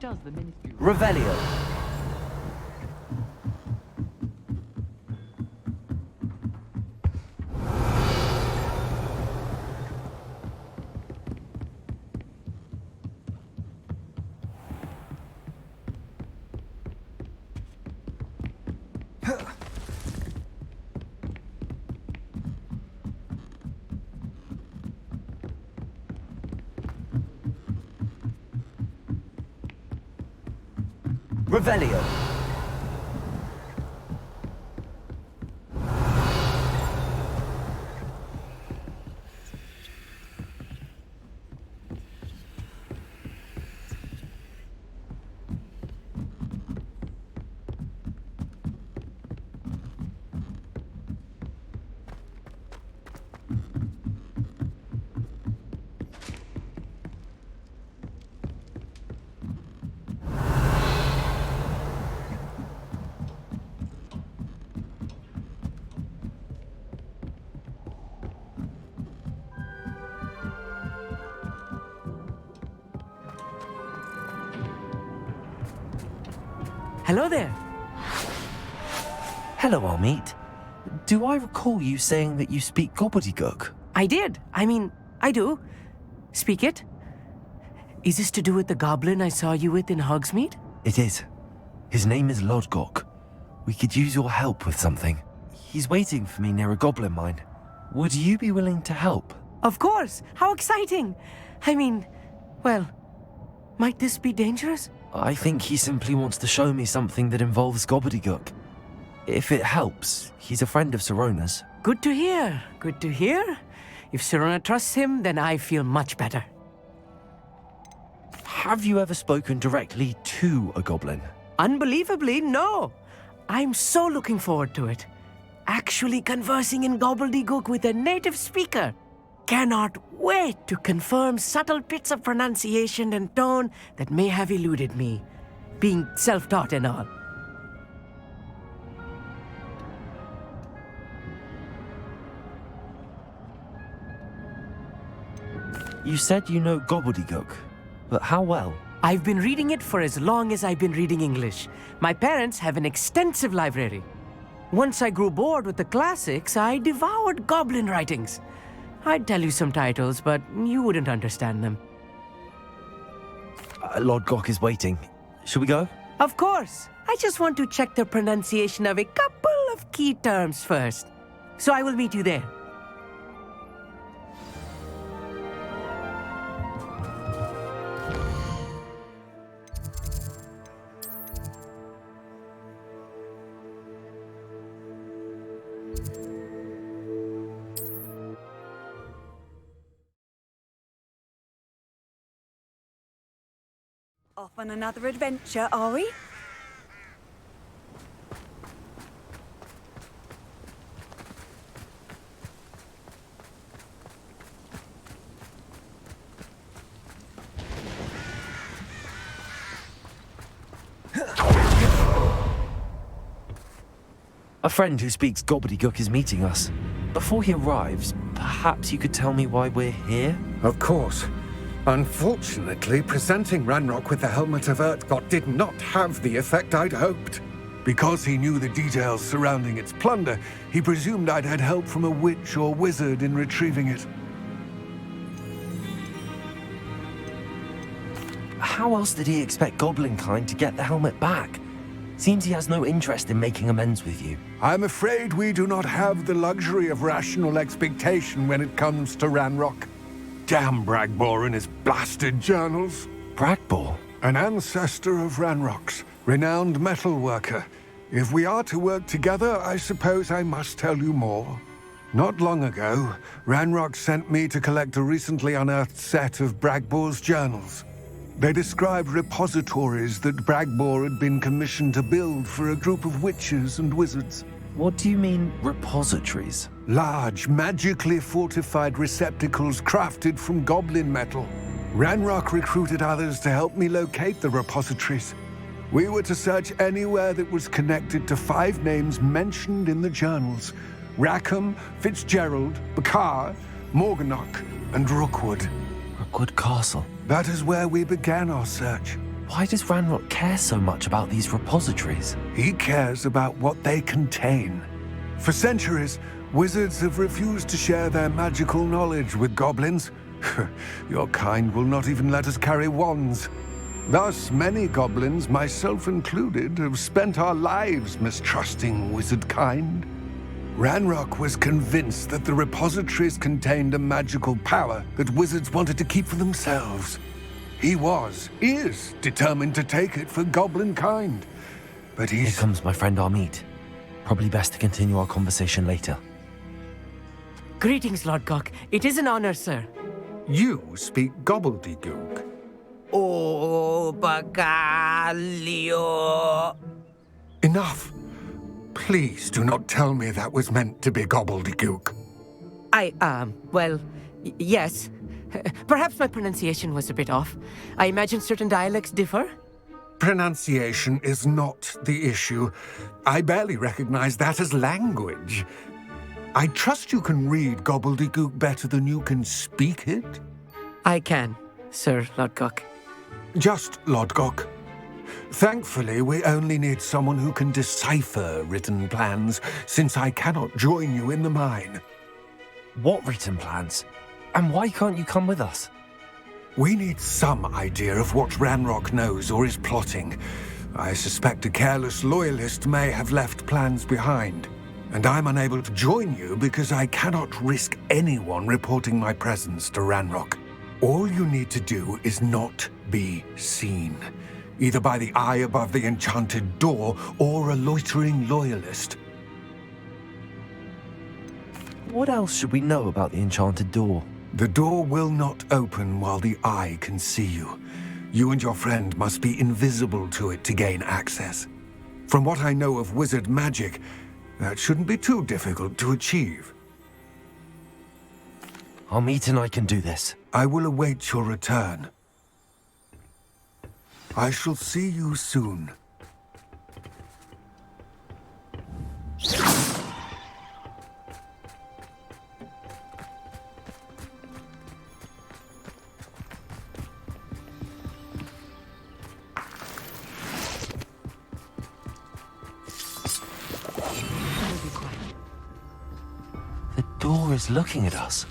does the Ministry... Revelio. Revelio. Hello there. Hello, Armeet. Do I recall you saying that you speak gobbledygook? I did. I do. Speak it. Is this to do with the goblin I saw you with in Hogsmeade? It is. His name is Lodgok. We could use your help with something. He's waiting for me near a goblin mine. Would you be willing to help? Of course. How exciting. Well, might this be dangerous? I think he simply wants to show me something that involves gobbledygook. If it helps, he's a friend of Sirona's. Good to hear. Good to hear. If Sirona trusts him, then I feel much better. Have you ever spoken directly to a goblin? Unbelievably, no. I'm so looking forward to it. Actually conversing in gobbledygook with a native speaker. Cannot wait to confirm subtle bits of pronunciation and tone that may have eluded me, being self-taught and all. You said you know gobbledygook, but how well? I've been reading it for as long as I've been reading English. My parents have an extensive library. Once I grew bored with the classics, I devoured goblin writings. I'd tell you some titles, but you wouldn't understand them. Lodgok is waiting. Should we go? Of course. I just want to check the pronunciation of a couple of key terms first. So I will meet you there. Off on another adventure, are we? A friend who speaks gobbledygook is meeting us. Before he arrives, perhaps you could tell me why we're here? Of course. Unfortunately, presenting Ranrock with the Helmet of Urtkot did not have the effect I'd hoped. Because he knew the details surrounding its plunder, he presumed I'd had help from a witch or wizard in retrieving it. How else did he expect Goblinkind to get the helmet back? Seems he has no interest in making amends with you. I'm afraid we do not have the luxury of rational expectation when it comes to Ranrock. Damn Bragbor and his blasted journals. Bragbor? An ancestor of Ranrock's, renowned metalworker. If we are to work together, I suppose I must tell you more. Not long ago, Ranrock sent me to collect a recently unearthed set of Bragbor's journals. They described repositories that Bragbor had been commissioned to build for a group of witches and wizards. What do you mean, repositories? Large, magically fortified receptacles crafted from goblin metal. Ranrock recruited others to help me locate the repositories. We were to search anywhere that was connected to 5 names mentioned in the journals: Rackham, Fitzgerald, Bakar, Morganach, and Rookwood. Rookwood Castle. That is where we began our search. Why does Ranrock care so much about these repositories? He cares about what they contain. For centuries, wizards have refused to share their magical knowledge with goblins. Your kind will not even let us carry wands. Thus, many goblins, myself included, have spent our lives mistrusting wizard kind. Ranrock was convinced that the repositories contained a magical power that wizards wanted to keep for themselves. He is determined to take it for goblin kind. But Here comes my friend Amit. Probably best to continue our conversation later. Greetings, Lodgok. It is an honor, sir. You speak gobbledygook. Oh, Bagalio. Enough. Please do not tell me that was meant to be gobbledygook. Yes. Perhaps my pronunciation was a bit off. I imagine certain dialects differ. Pronunciation is not the issue. I barely recognize that as language. I trust you can read gobbledygook better than you can speak it? I can, Sir Lodgok. Just Lodgok. Thankfully, we only need someone who can decipher written plans, since I cannot join you in the mine. What written plans? And why can't you come with us? We need some idea of what Ranrock knows or is plotting. I suspect a careless loyalist may have left plans behind. And I'm unable to join you because I cannot risk anyone reporting my presence to Ranrock. All you need to do is not be seen, either by the eye above the enchanted door or a loitering loyalist. What else should we know about the enchanted door? The door will not open while the eye can see you. You and your friend must be invisible to it to gain access. From what I know of wizard magic, that shouldn't be too difficult to achieve. Amit and I can do this. I will await your return. I shall see you soon. The door is looking at us.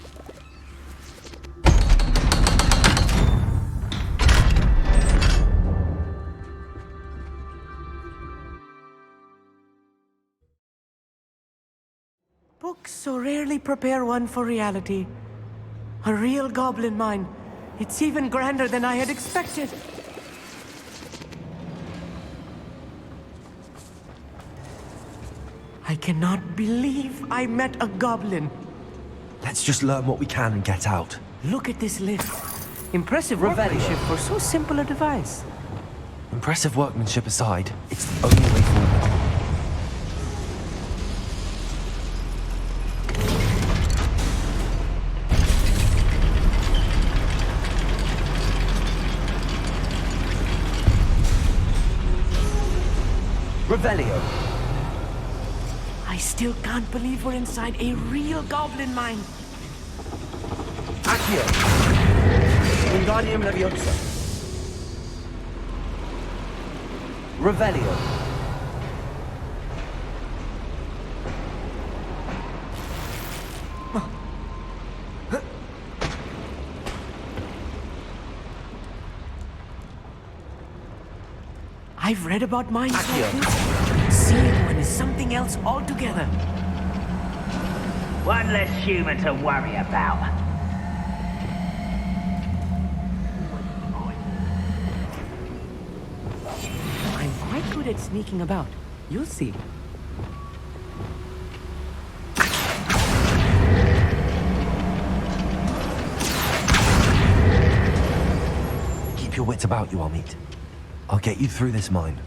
Books so rarely prepare one for reality. A real goblin mine. It's even grander than I had expected. I cannot believe I met a goblin. Let's just learn what we can and get out. Look at this lift. Impressive workmanship for so simple a device. Impressive workmanship aside, it's the only way forward. Revelio. I still can't believe we're inside a real goblin mine. Accio. Wingardium Leviosa. Revelio. I've read about mines like this. Seeing one is something else altogether. One less human to worry about. I'm quite good at sneaking about. You'll see. Keep your wits about you, Amit. I'll get you through this mine.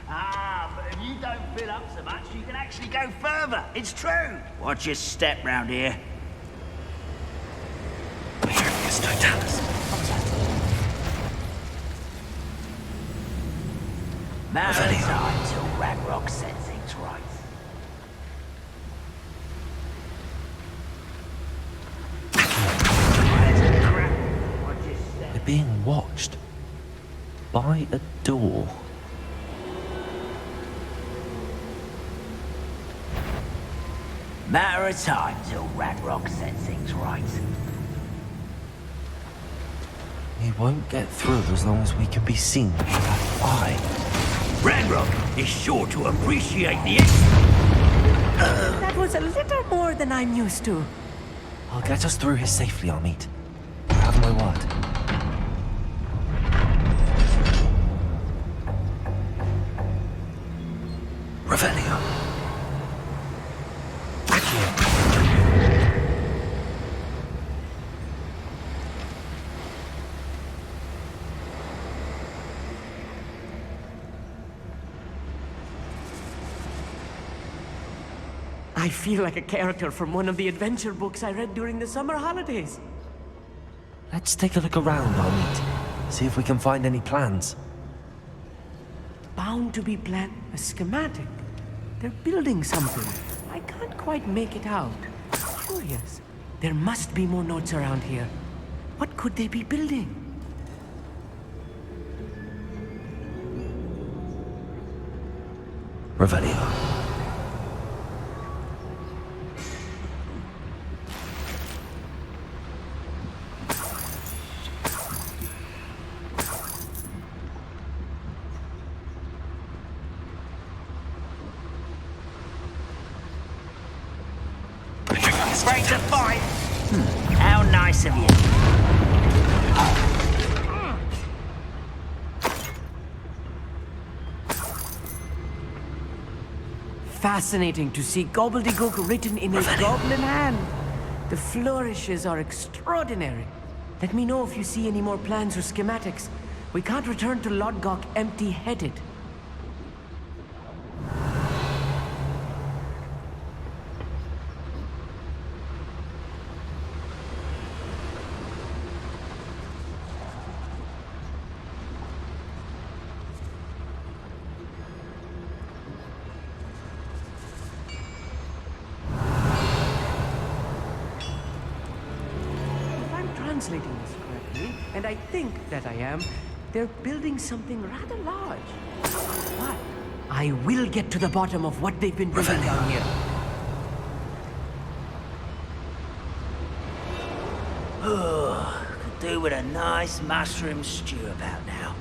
But if you don't fill up so much, you can actually go further. It's true. Watch your step round here. Perius Totalis. Now it's time till Ranrock set things right. being watched by a door. Matter of time till Ranrock set things right. We won't get through as long as we can be seen by that eye. Ranrock is sure to appreciate the That was a little more than I'm used to. I'll get us through here safely, Amit. You have my word. Revelio. I feel like a character from one of the adventure books I read during the summer holidays. Let's take a look around, Amit. See if we can find any plans. Bound to be a schematic. They're building something. I can't quite make it out. Curious. There must be more notes around here. What could they be building? Revelio. Afraid to fight? How nice of you. Fascinating to see gobbledygook written in a goblin hand. The flourishes are extraordinary. Let me know if you see any more plans or schematics. We can't return to Lodgok empty-headed. Translating this correctly, and I think that I am, they're building something rather large. But I will get to the bottom of what they've been building down here. Could do with a nice mushroom stew about now.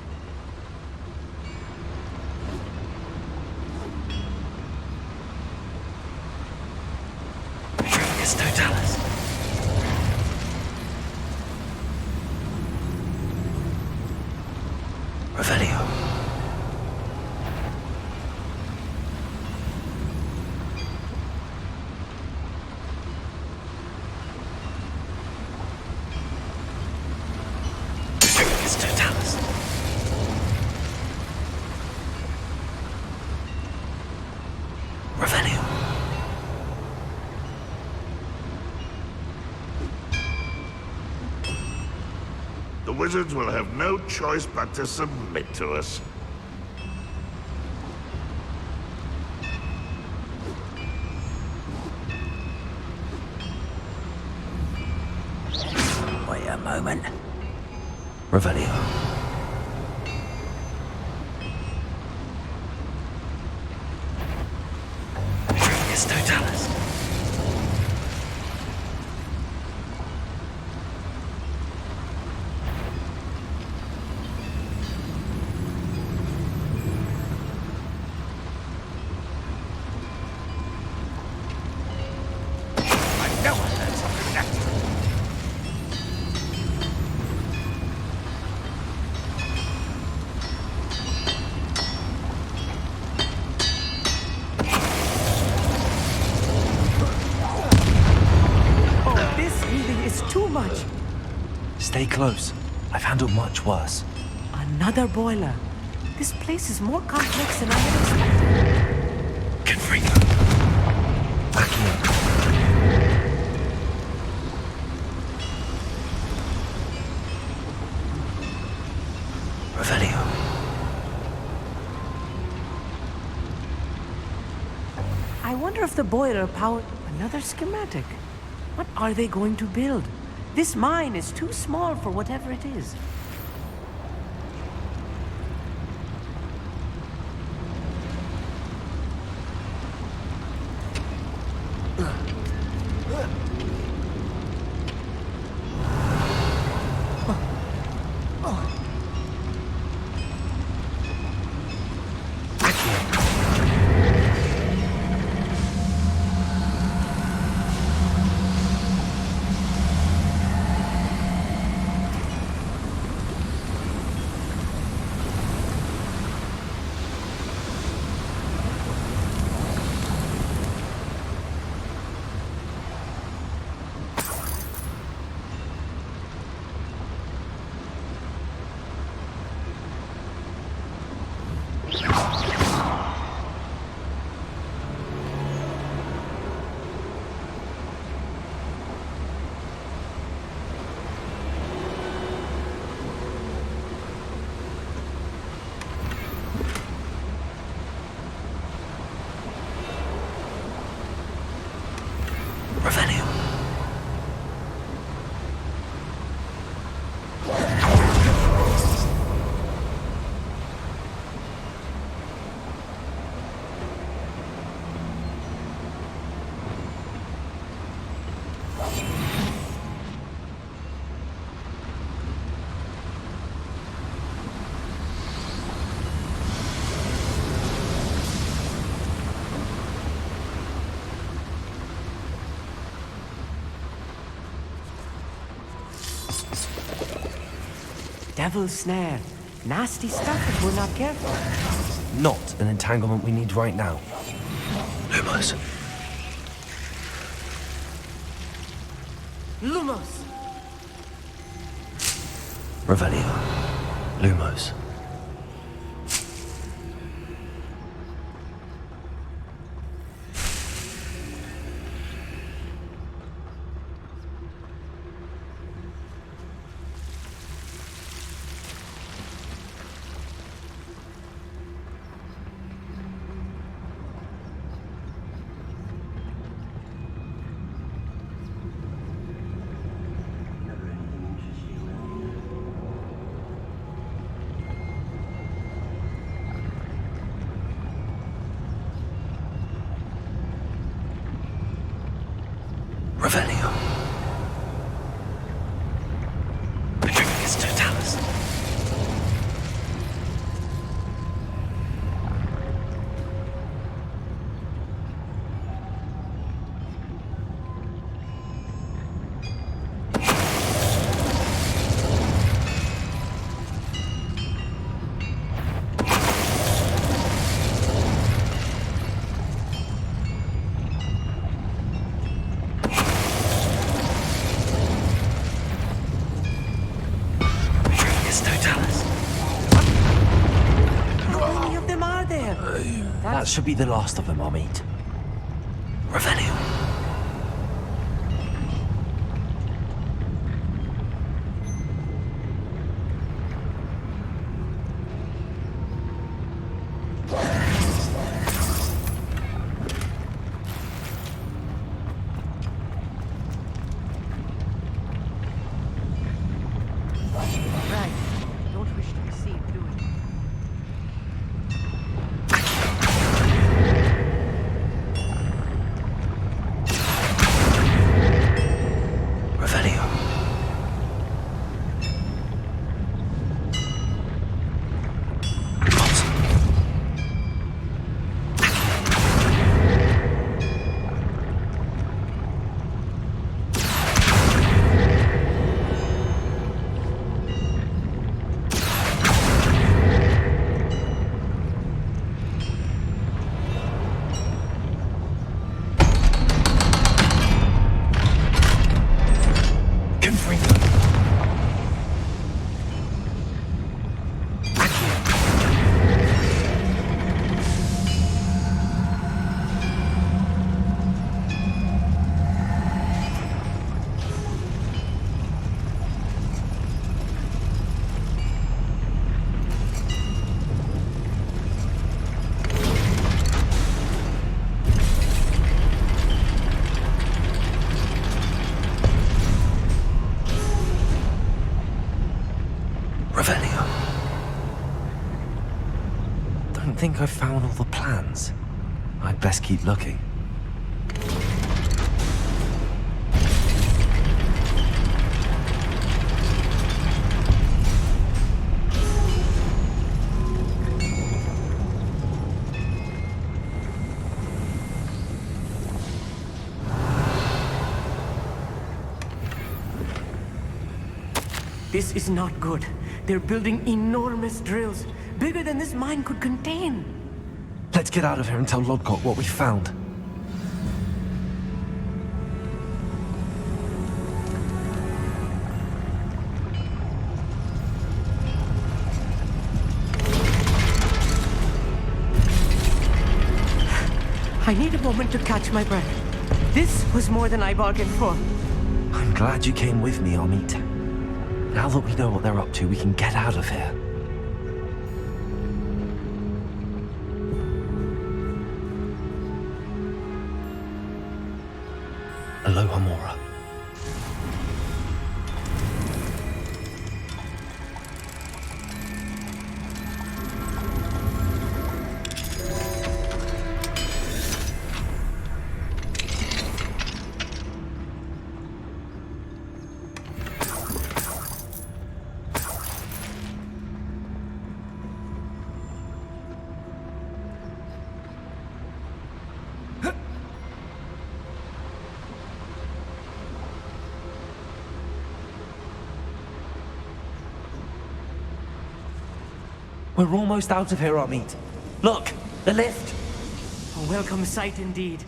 It's Totalis. Revelio. It's Totalis. Revelio. The wizards will have no choice but to submit to us. Wait a moment. Revelio. It's Totalis. Stay close. I've handled much worse. Another boiler. This place is more complex than I had expected. Confringo. Accio. Revelio. I wonder if the boiler powered another schematic. What are they going to build? This mine is too small for whatever it is. Devil's snare. Nasty stuff if we're not careful. Not an entanglement we need right now. Lumos. Lumos! Revelio. Lumos. Revelio. Petrificus totalis. How many of them are there? That should be the last of them I'll meet. Revelio. Right. Don't wish to be seen doing it. Revelio. Confringo. Revelio. Don't think I've found all the plans. I'd best keep looking. This is not good. They're building enormous drills, bigger than this mine could contain. Let's get out of here and tell Lodgok what we found. I need a moment to catch my breath. This was more than I bargained for. I'm glad you came with me, Amit. Now that we know what they're up to, we can get out of here. Aloha Mora. We're almost out of here, Amit. Look, the lift. A welcome sight indeed.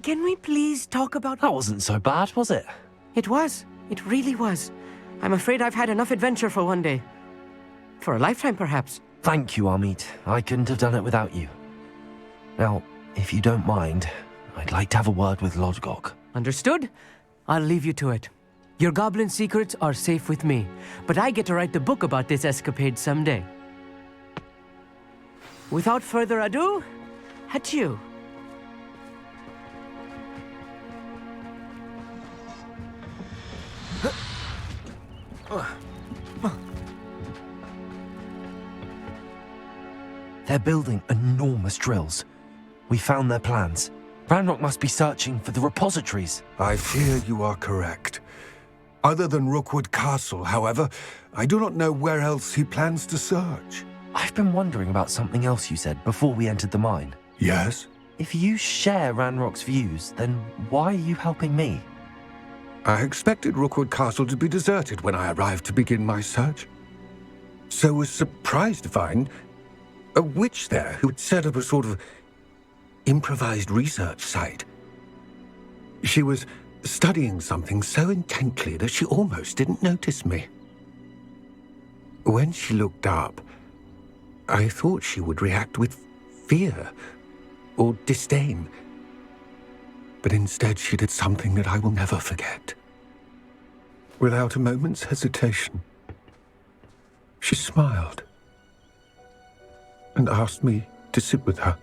Can we please talk about... That wasn't so bad, was it? It was. It really was. I'm afraid I've had enough adventure for one day. For a lifetime, perhaps. Thank you, Amit. I couldn't have done it without you. Now, if you don't mind, I'd like to have a word with Lodgok. Understood? I'll leave you to it. Your goblin secrets are safe with me, but I get to write the book about this escapade someday. Without further ado, adieu. They're building enormous drills. We found their plans. Ranrock must be searching for the repositories. I fear you are correct. Other than Rookwood Castle, however, I do not know where else he plans to search. I've been wondering about something else you said before we entered the mine. Yes? If you share Ranrock's views, then why are you helping me? I expected Rookwood Castle to be deserted when I arrived to begin my search. So was surprised to find a witch there who had set up a sort of improvised research site. She was studying something so intently that she almost didn't notice me. When she looked up, I thought she would react with fear or disdain. But instead she did something that I will never forget. Without a moment's hesitation, she smiled and asked me to sit with her.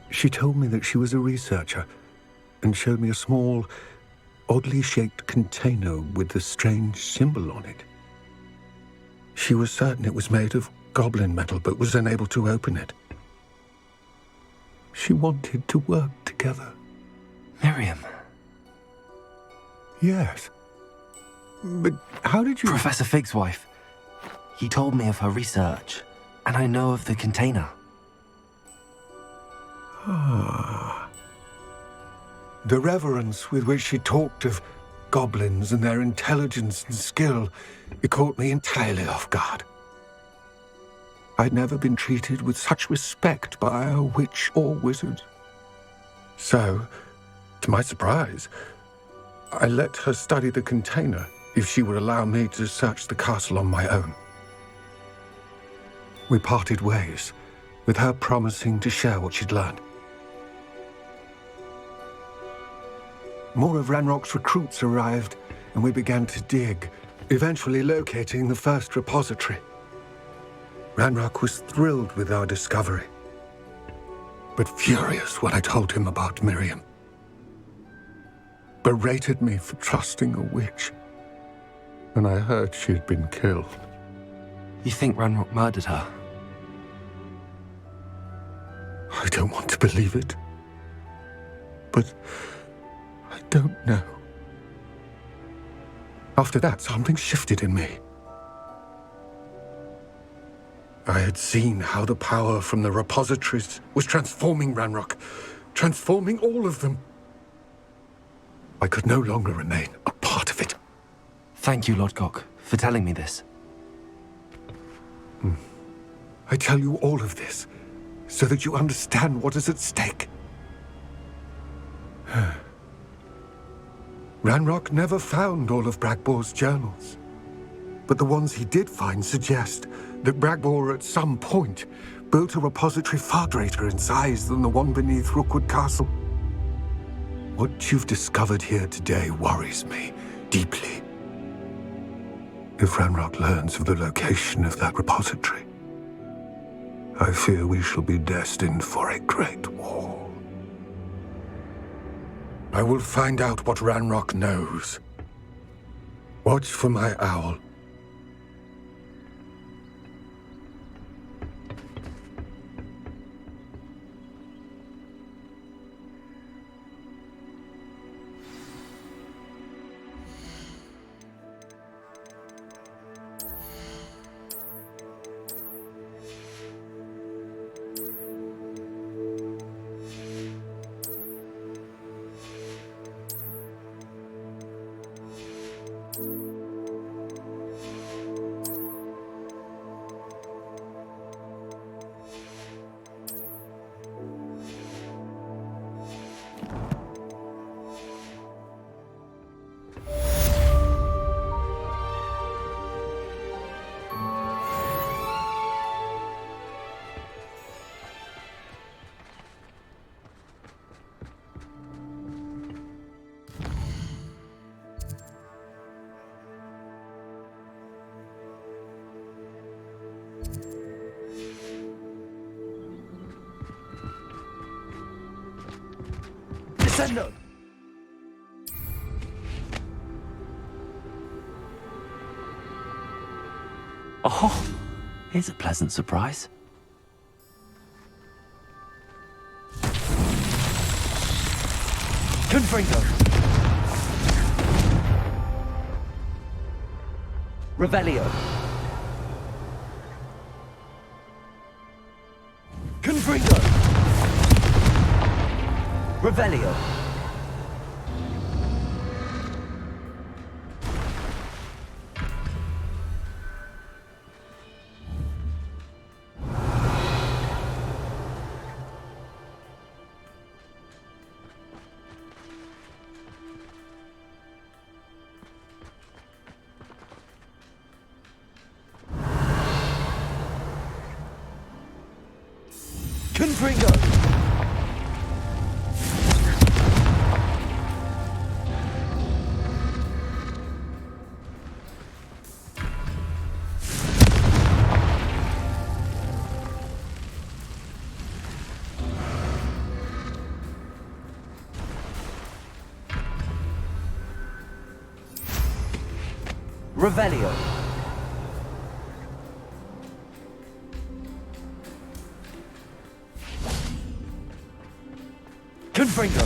She told me that she was a researcher and showed me a small, oddly shaped container with a strange symbol on it. She was certain it was made of goblin metal, but was unable to open it. She wanted to work together. Miriam. Yes. But how did you... Professor Fig's wife. He told me of her research, and I know of the container. Ah. The reverence with which she talked of goblins and their intelligence and skill, it caught me entirely off guard. I'd never been treated with such respect by a witch or wizard. So, to my surprise, I let her study the container if she would allow me to search the castle on my own. We parted ways, with her promising to share what she'd learned. More of Ranrock's recruits arrived, and we began to dig, eventually locating the first repository. Ranrock was thrilled with our discovery, but furious when I told him about Miriam. Berated me for trusting a witch, and I heard she had been killed. You think Ranrock murdered her? I don't want to believe it, but I don't know. After that, something shifted in me. I had seen how the power from the repositories was transforming Ranrock, transforming all of them. I could no longer remain a part of it. Thank you, Lodgok, for telling me this. I tell you all of this so that you understand what is at stake. Ranrock never found all of Bragbor's journals, but the ones he did find suggest that Bragbor at some point built a repository far greater in size than the one beneath Rookwood Castle. What you've discovered here today worries me deeply. If Ranrock learns of the location of that repository, I fear we shall be destined for a great war. I will find out what Ranrock knows. Watch for my owl. Descendo! Oh, here's a pleasant surprise. Confringo! Revelio! Confringo! Revelio! Confringo! Revelio! Confringo!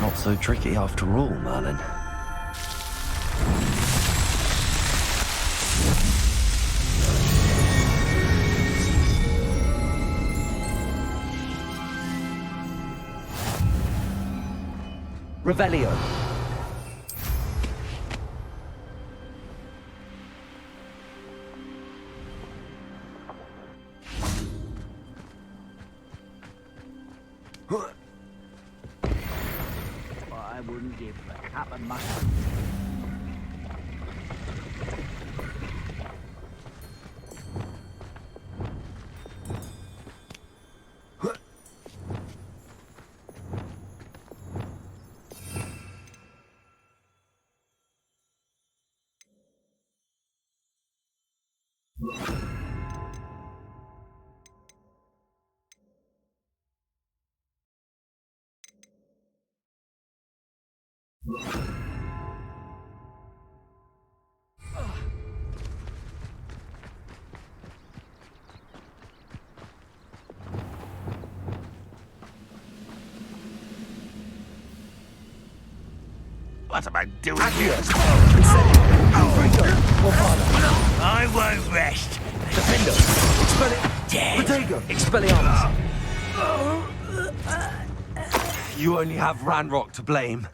Not so tricky after all, Merlin. Revelio. I wouldn't give a cup of mustard. What am I doing Accio! here? Confringo! Morfana! I won't rest. Defendo! Dead. Protego! Expelliarmus! You only have Ranrock to blame.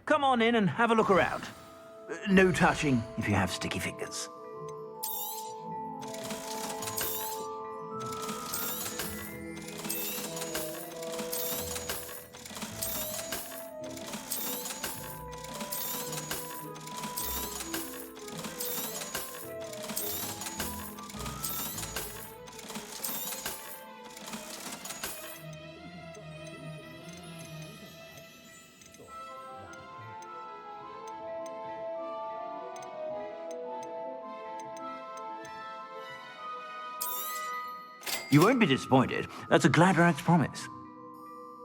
Come on in and have a look around. No touching if you have sticky fingers. You won't be disappointed. That's a Gladrag's promise.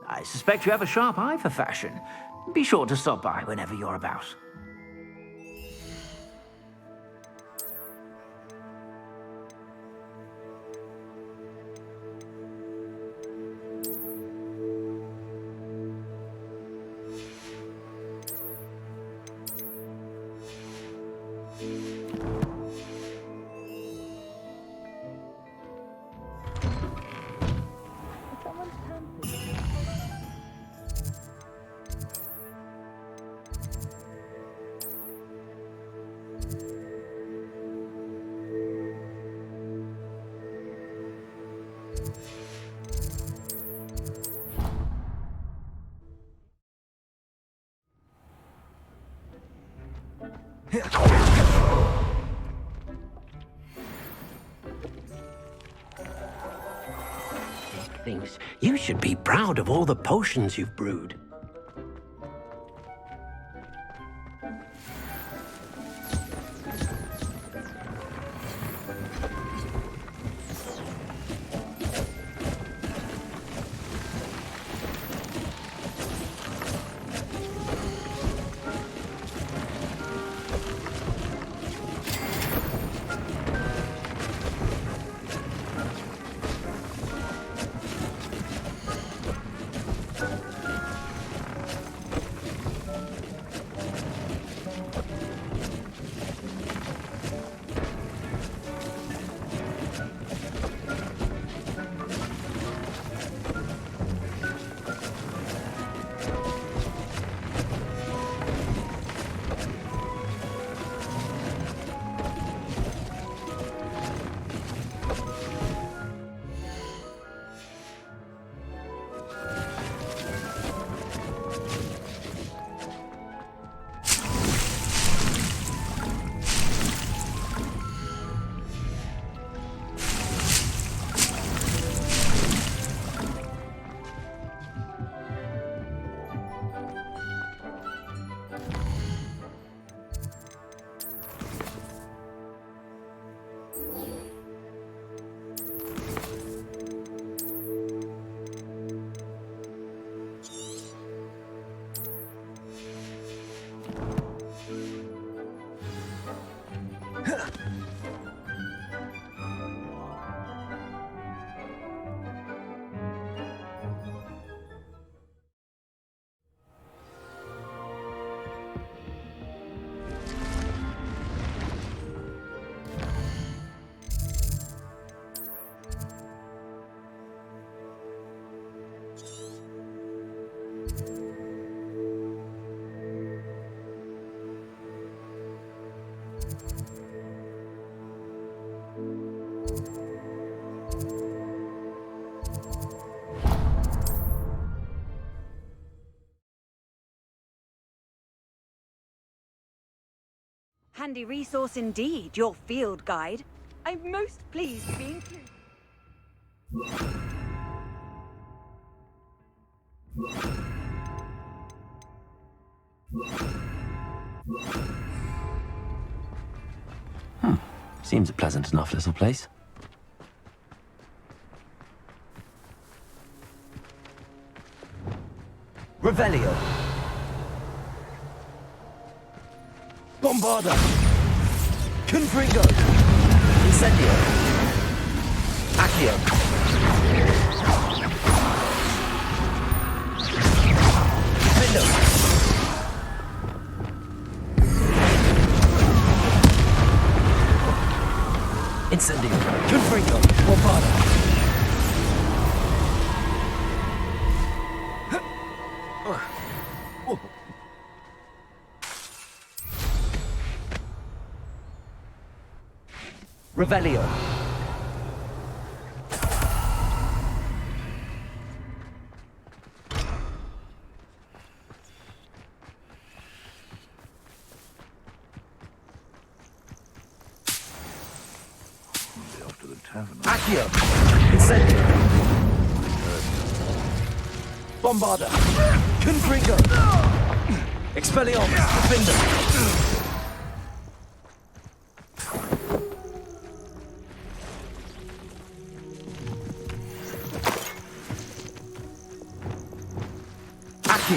I suspect you have a sharp eye for fashion. Be sure to stop by whenever you're about. Things. You should be proud of all the potions you've brewed. Handy resource indeed, your field guide. I'm most pleased to be included. Seems a pleasant enough little place. Revelio. Bombarda. Confringo. Incendio. Accio. Window. Incendio. Confringo. Bombarda. Revelio. Off to the tavern. Accio. Incendio. Bombarda. Confringo. Expelliarmus. Defender.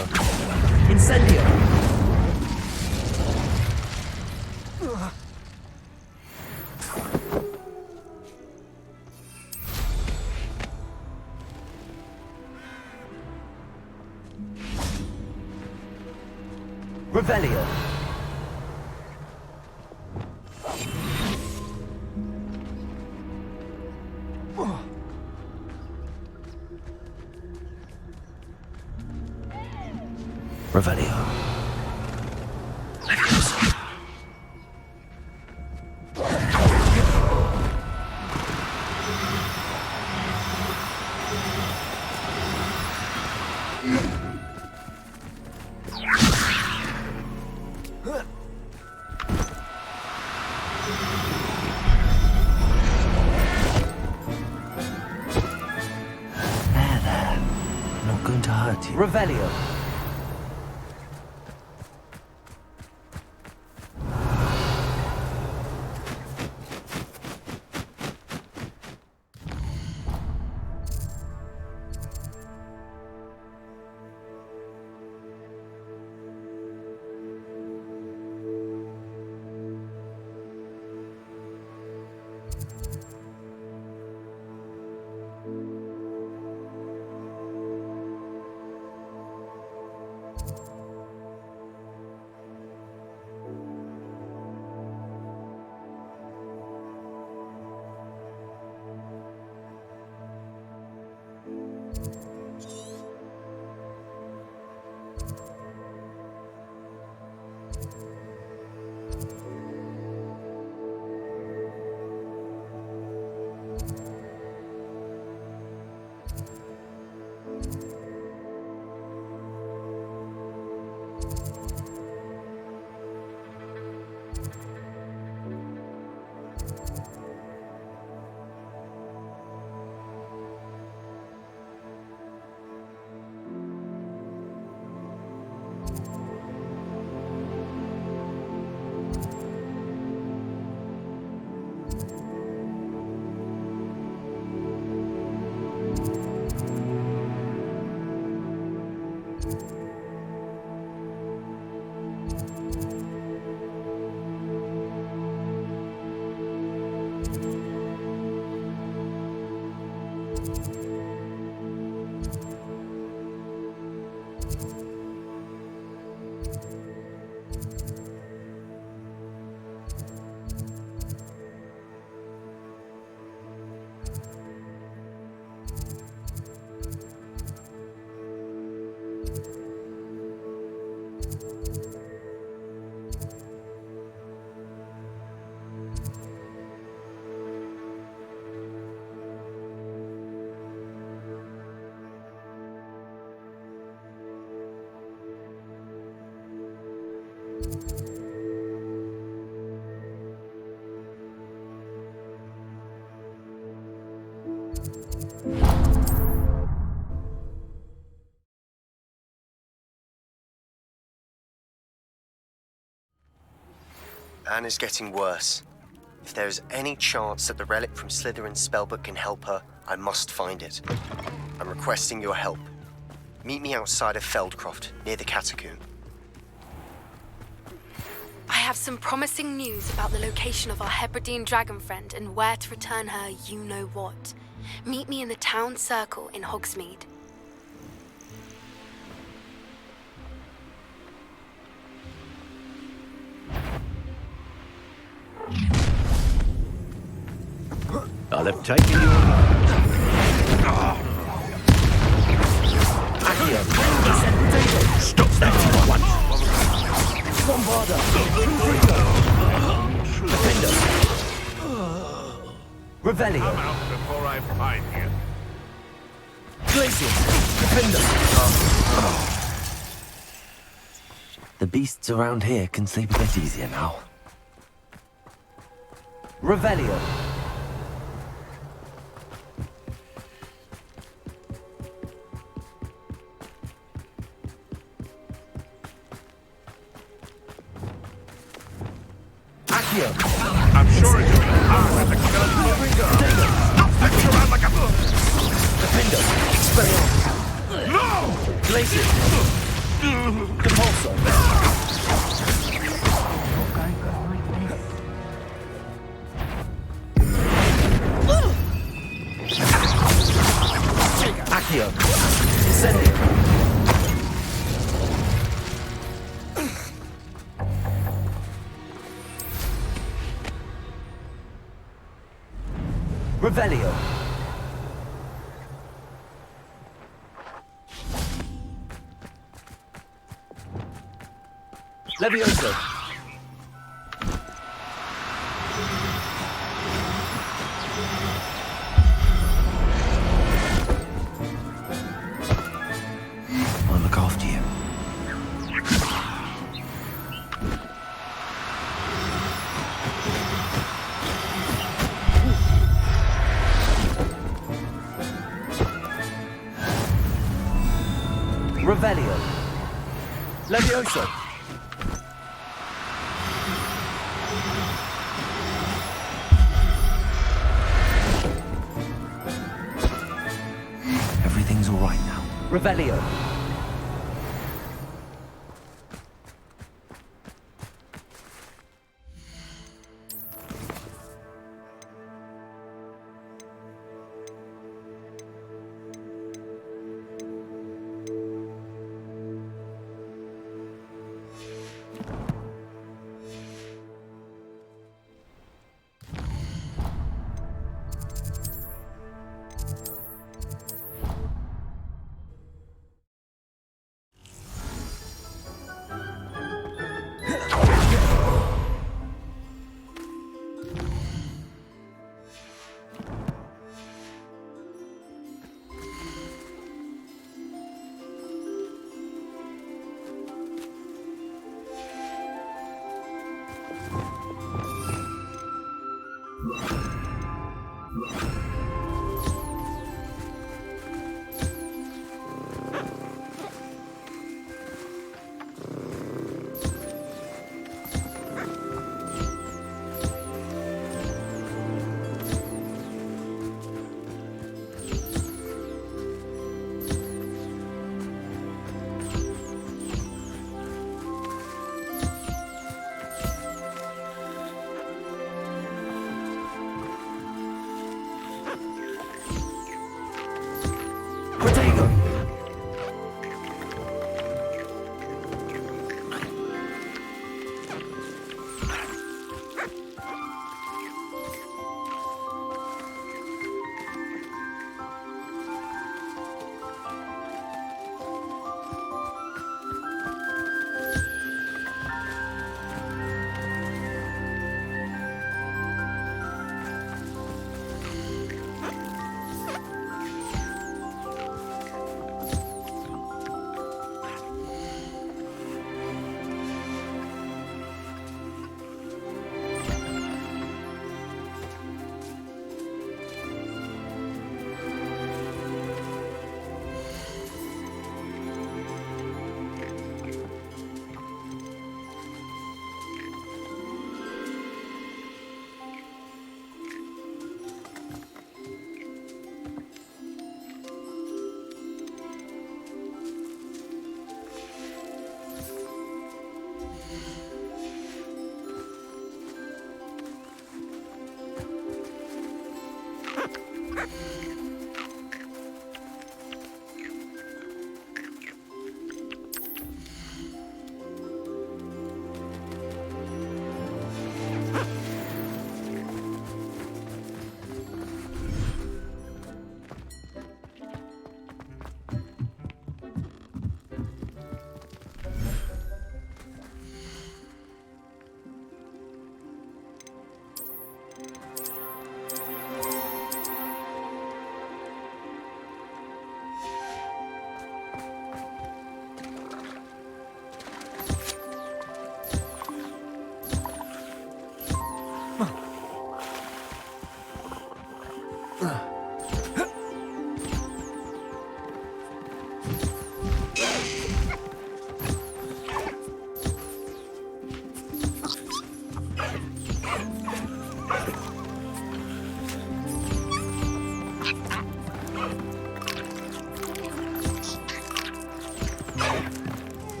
Revelio. Incendio. Revelio. Revelio. There. I'm not going to hurt you. Revelio. Anne is getting worse. If there is any chance that the relic from Slytherin's spellbook can help her, I must find it. I'm requesting your help. Meet me outside of Feldcroft, near the Catacomb. I have some promising news about the location of our Hebridean dragon friend and where to return her you-know-what. Meet me in the town circle in Hogsmeade. I'll have taken you. Stop that at once. Bombarda. Defender. Revelio. I'm out before I find you. Glacius. Defender. The beasts around here can sleep a bit easier now. Revelio. I'm sure it's hard as a skeleton. I'll flip you around like a... Defender. Expelliarmus. No! Glacius. Accio. Incendio. Revelio. Levioso. I'll look after you. Revelio. Levioso. Everything's all right now. Revelio.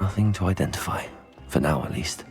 Nothing to identify, for now at least.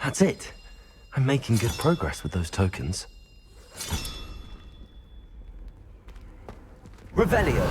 That's it. I'm making good progress with those tokens. Revelio.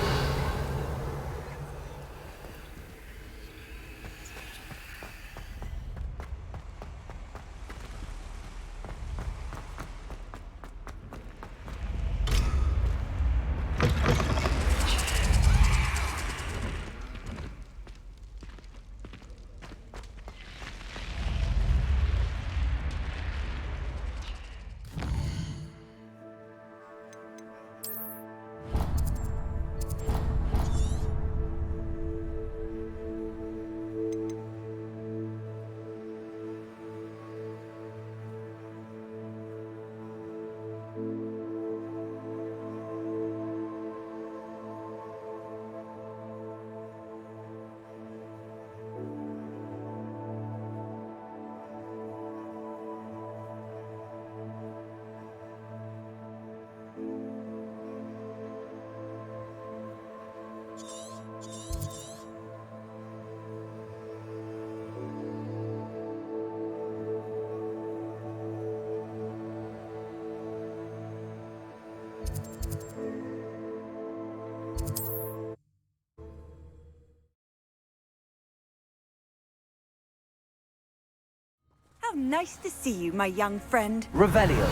How nice to see you, my young friend. Revelio.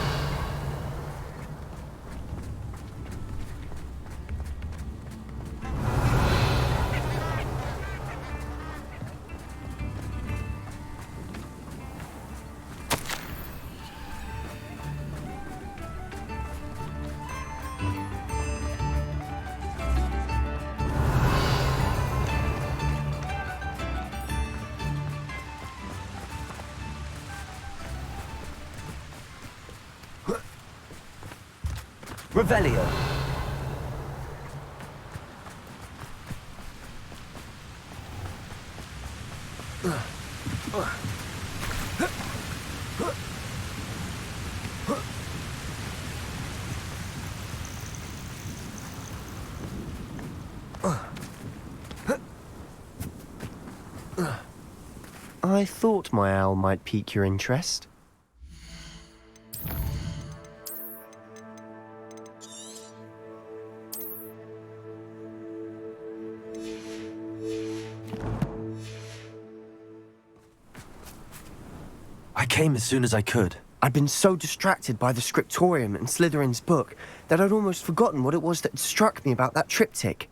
Revelio. I thought my owl might pique your interest. I came as soon as I could. I'd been so distracted by the scriptorium and Slytherin's book that I'd almost forgotten what it was that struck me about that triptych.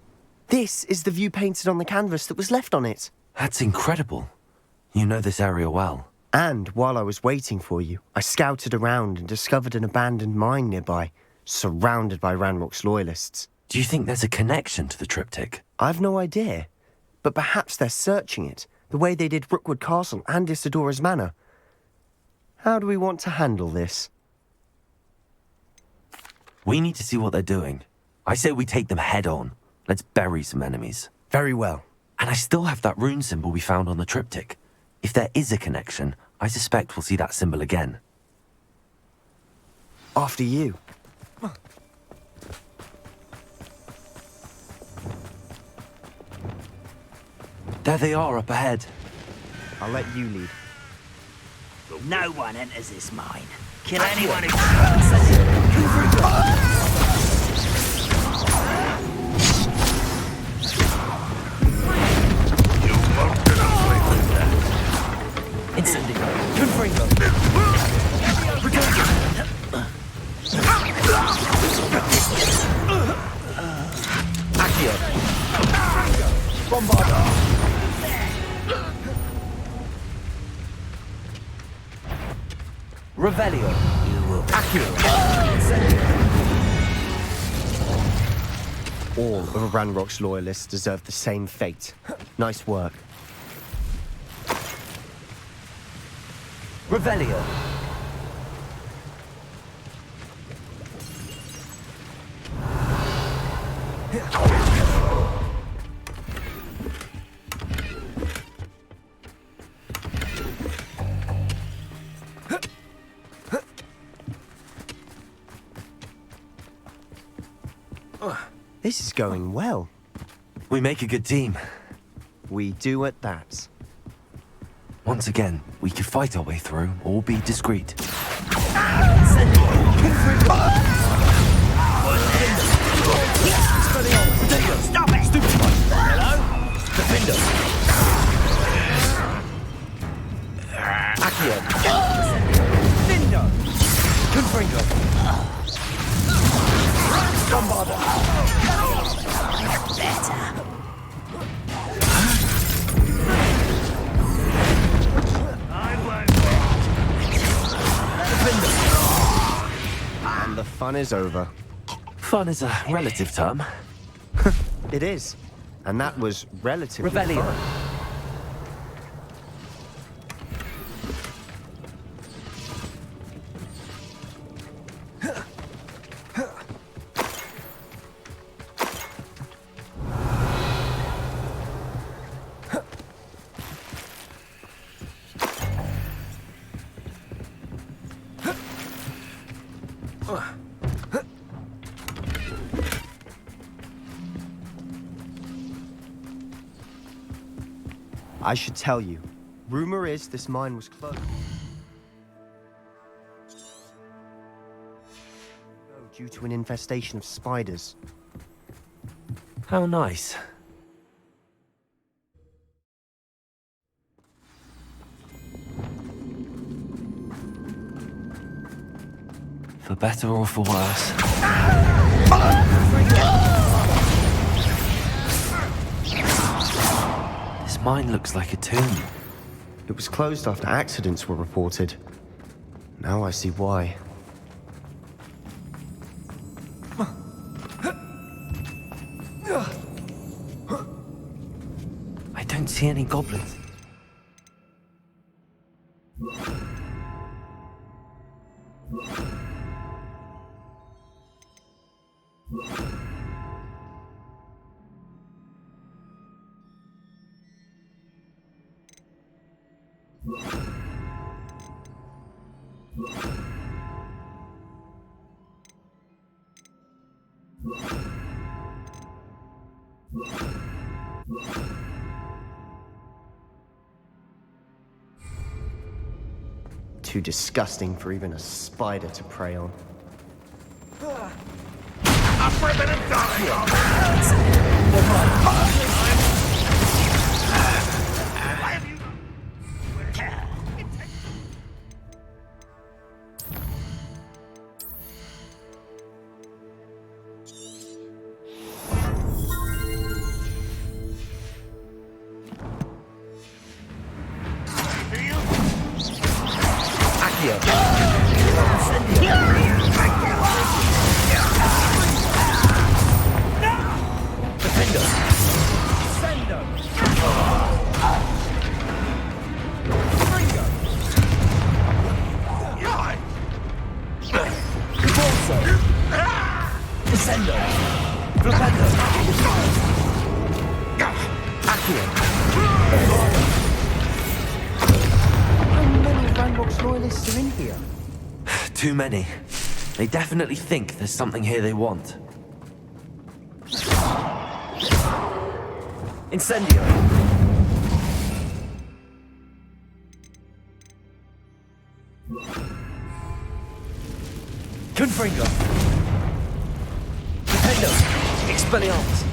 This is the view painted on the canvas that was left on it. That's incredible. You know this area well. And while I was waiting for you, I scouted around and discovered an abandoned mine nearby, surrounded by Ranrock's loyalists. Do you think there's a connection to the triptych? I've no idea, but perhaps they're searching it, the way they did Rookwood Castle and Isidora's Manor. How do we want to handle this? We need to see what they're doing. I say we take them head on. Let's bury some enemies. Very well. And I still have that rune symbol we found on the triptych. If there is a connection, I suspect we'll see that symbol again. After you. There they are up ahead. I'll let you lead. No one enters this mine. Kill anyone who tries. You won't get away with that. Incendio. Confringo. Accio. Bombardo. Revelio. All of Ranrock's loyalists deserve the same fate. Nice work. Revelio. This is going well. We make a good team. We do at that. Once again, we could fight our way through or be discreet. Stop it! Hello? Defender! Accio! Findo! Confringo! Bombarder! And the fun is over. Fun is a relative term. It is. And that was relatively Rebellion. fun. I should tell you. Rumor is this mine was closed due to an infestation of spiders. How nice. For better or for worse. This mine looks like a tomb. It was closed after accidents were reported. Now I see why. I don't see any goblins. Too disgusting for even a spider to prey on. Loyalists are in here. Too many. They definitely think there's something here they want. Incendio. Confringo. Defendo. Expelliarmus.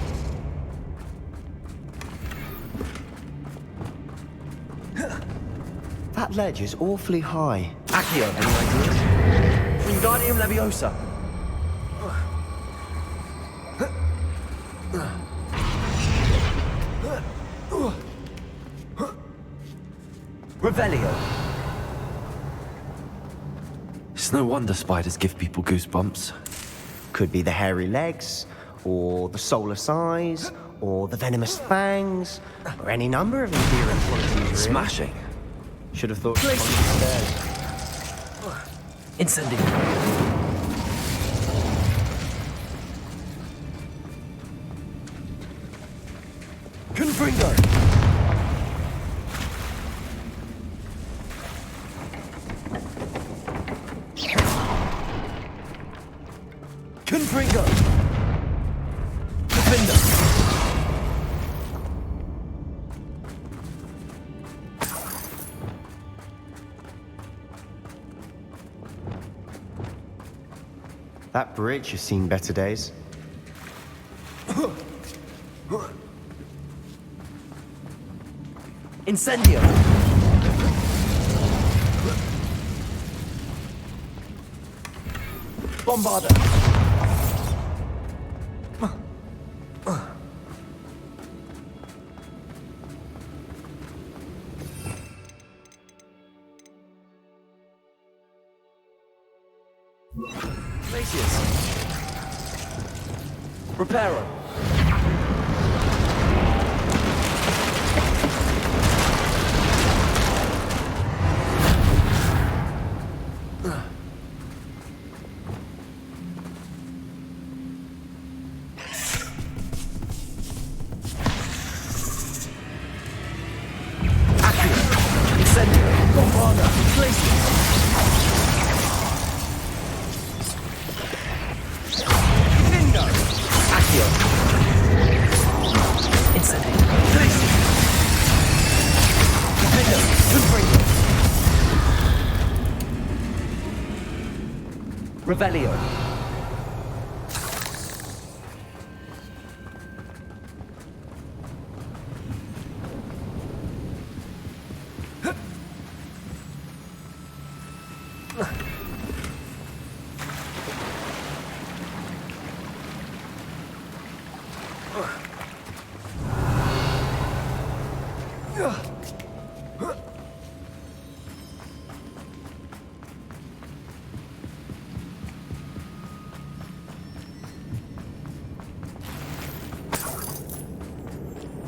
That ledge is awfully high. Accio, any ideas? Wingardium Leviosa. Revelio. It's no wonder spiders give people goosebumps. Could be the hairy legs, or the soulless eyes, or the venomous fangs, or any number of endearing qualities. Really. Smashing. Should have thought instead. Incendio. Confringo. Confringo. That bridge has seen better days. Incendio! Bombarda! Glacius! Reparo! Revelio.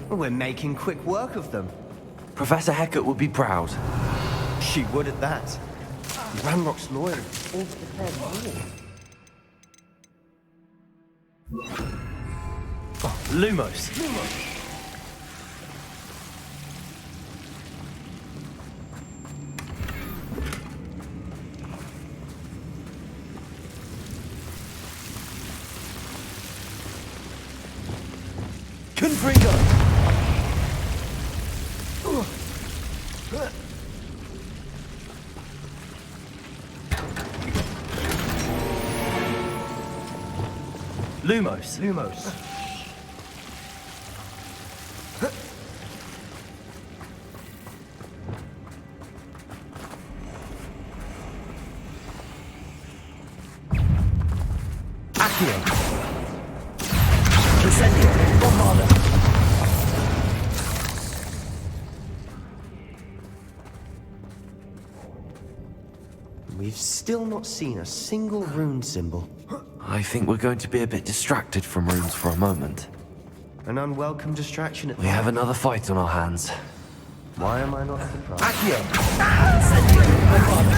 We're making quick work of them. Professor Hecat would be proud. She would at that. Ranrock's loyal. Lumos. Confringo. Lumos. Lumos. Accio. Incendio. Bombarda. We've still not seen a single rune symbol. I think we're going to be a bit distracted from runes for a moment. An unwelcome distraction at We have another fight on our hands. Why am I not surprised? Accio. Incendio. Bombarda.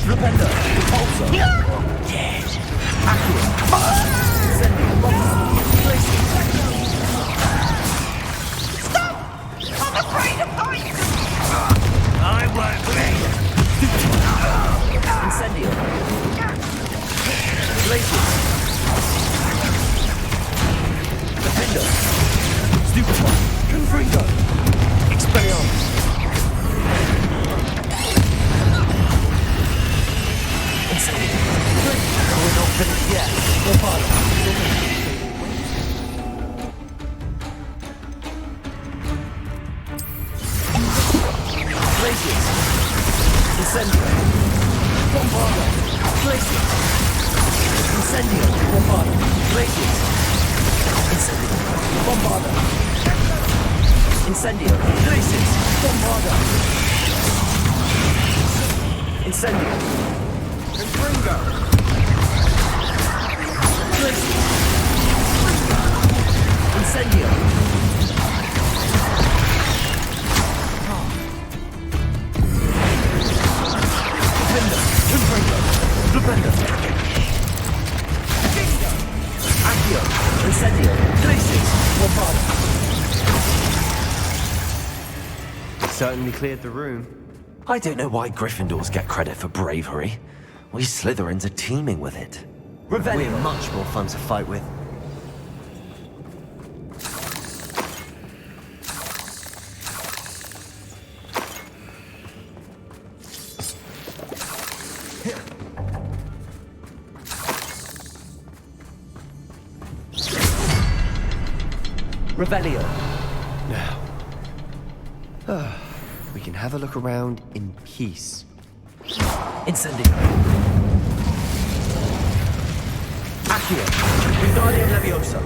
Repender. Repulsor. Dead. Accio. Incendio. Bombarda. Stop! I'm afraid of heights! I won't wait! Incendio. Glacius. Defender. Stupefy. Confringo. Expelliarmus. Incendio. We're not finished yet. Bombarda. Glacius. Incendio. Bombarda. Glacius. Incendio. Bombarda. Glacius. Incendio. Bombarda. Incendio. Glacius. Bombarda. Incendio. Confringo! Glacius. Incendio. Defender. Accio. Incendio. Glacius. Bombarda. Certainly cleared the room. I don't know why Gryffindors get credit for bravery. We Slytherins are teeming with it. We're much more fun to fight with. Revelio. Now, we can have a look around in peace. Incendio. Accio. Wingardium Leviosa.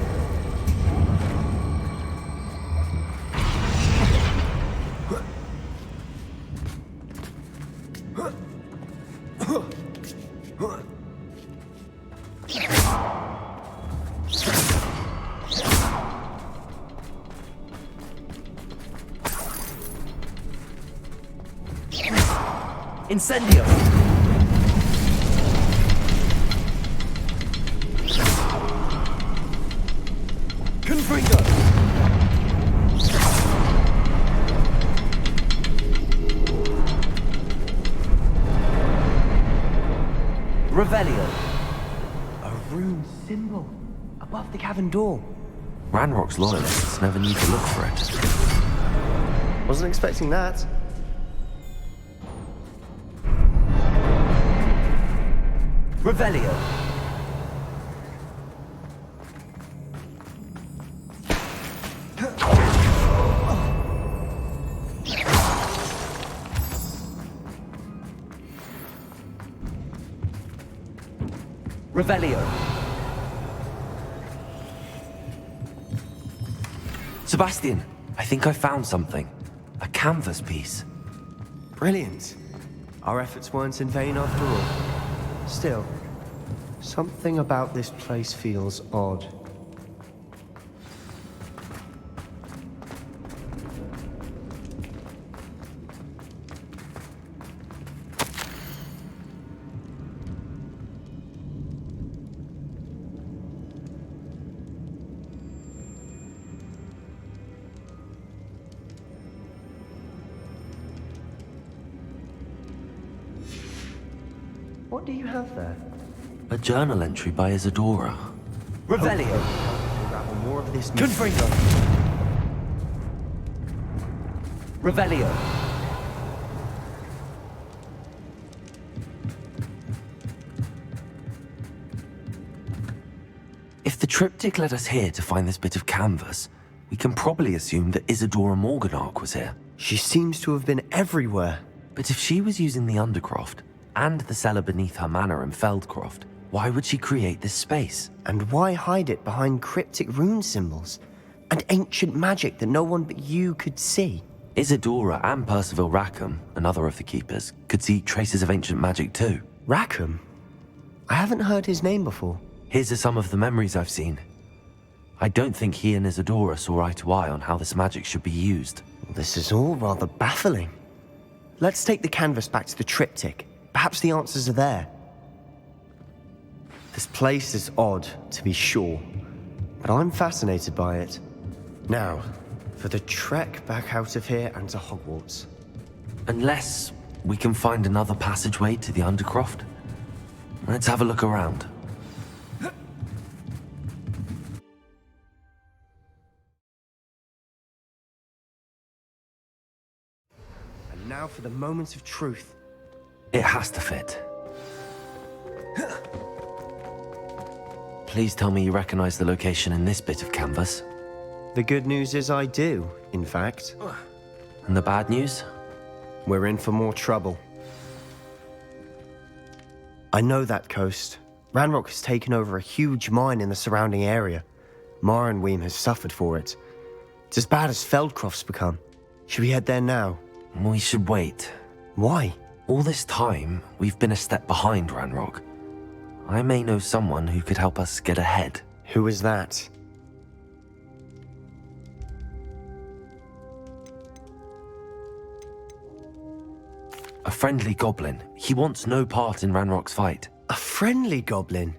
Incendio. Confringo. Revelio. A rune symbol above the cavern door. Ranrock's loyalists never need to look for it. Wasn't expecting that. Revelio. Revelio. Sebastian, I think I found something. A canvas piece. Brilliant. Our efforts weren't in vain after all. Still, something about this place feels odd. What do you have there? A journal entry by Isadora. Revelio. Unravel more of this. Confringo. Revelio. If the triptych led us here to find this bit of canvas, we can probably assume that Isadora Morganark was here. She seems to have been everywhere. But if she was using the Undercroft, and the cellar beneath her manor in Feldcroft, why would she create this space? And why hide it behind cryptic rune symbols? And ancient magic that no one but you could see? Isadora and Percival Rackham, another of the Keepers, could see traces of ancient magic too. Rackham? I haven't heard his name before. Here's are some of the memories I've seen. I don't think he and Isadora saw eye to eye on how this magic should be used. This is all rather baffling. Let's take the canvas back to the triptych. Perhaps the answers are there. This place is odd, to be sure, but I'm fascinated by it. Now, for the trek back out of here and to Hogwarts. Unless we can find another passageway to the Undercroft. Let's have a look around. And now for the moment of truth. It has to fit. Please tell me you recognize the location in this bit of canvas. The good news is I do, in fact. And the bad news? We're in for more trouble. I know that coast. Ranrock has taken over a huge mine in the surrounding area. Marrenweem has suffered for it. It's as bad as Feldcroft's become. Should we head there now? We should wait. Why? All this time, we've been a step behind Ranrock. I may know someone who could help us get ahead. Who is that? A friendly goblin. He wants no part in Ranrock's fight. A friendly goblin?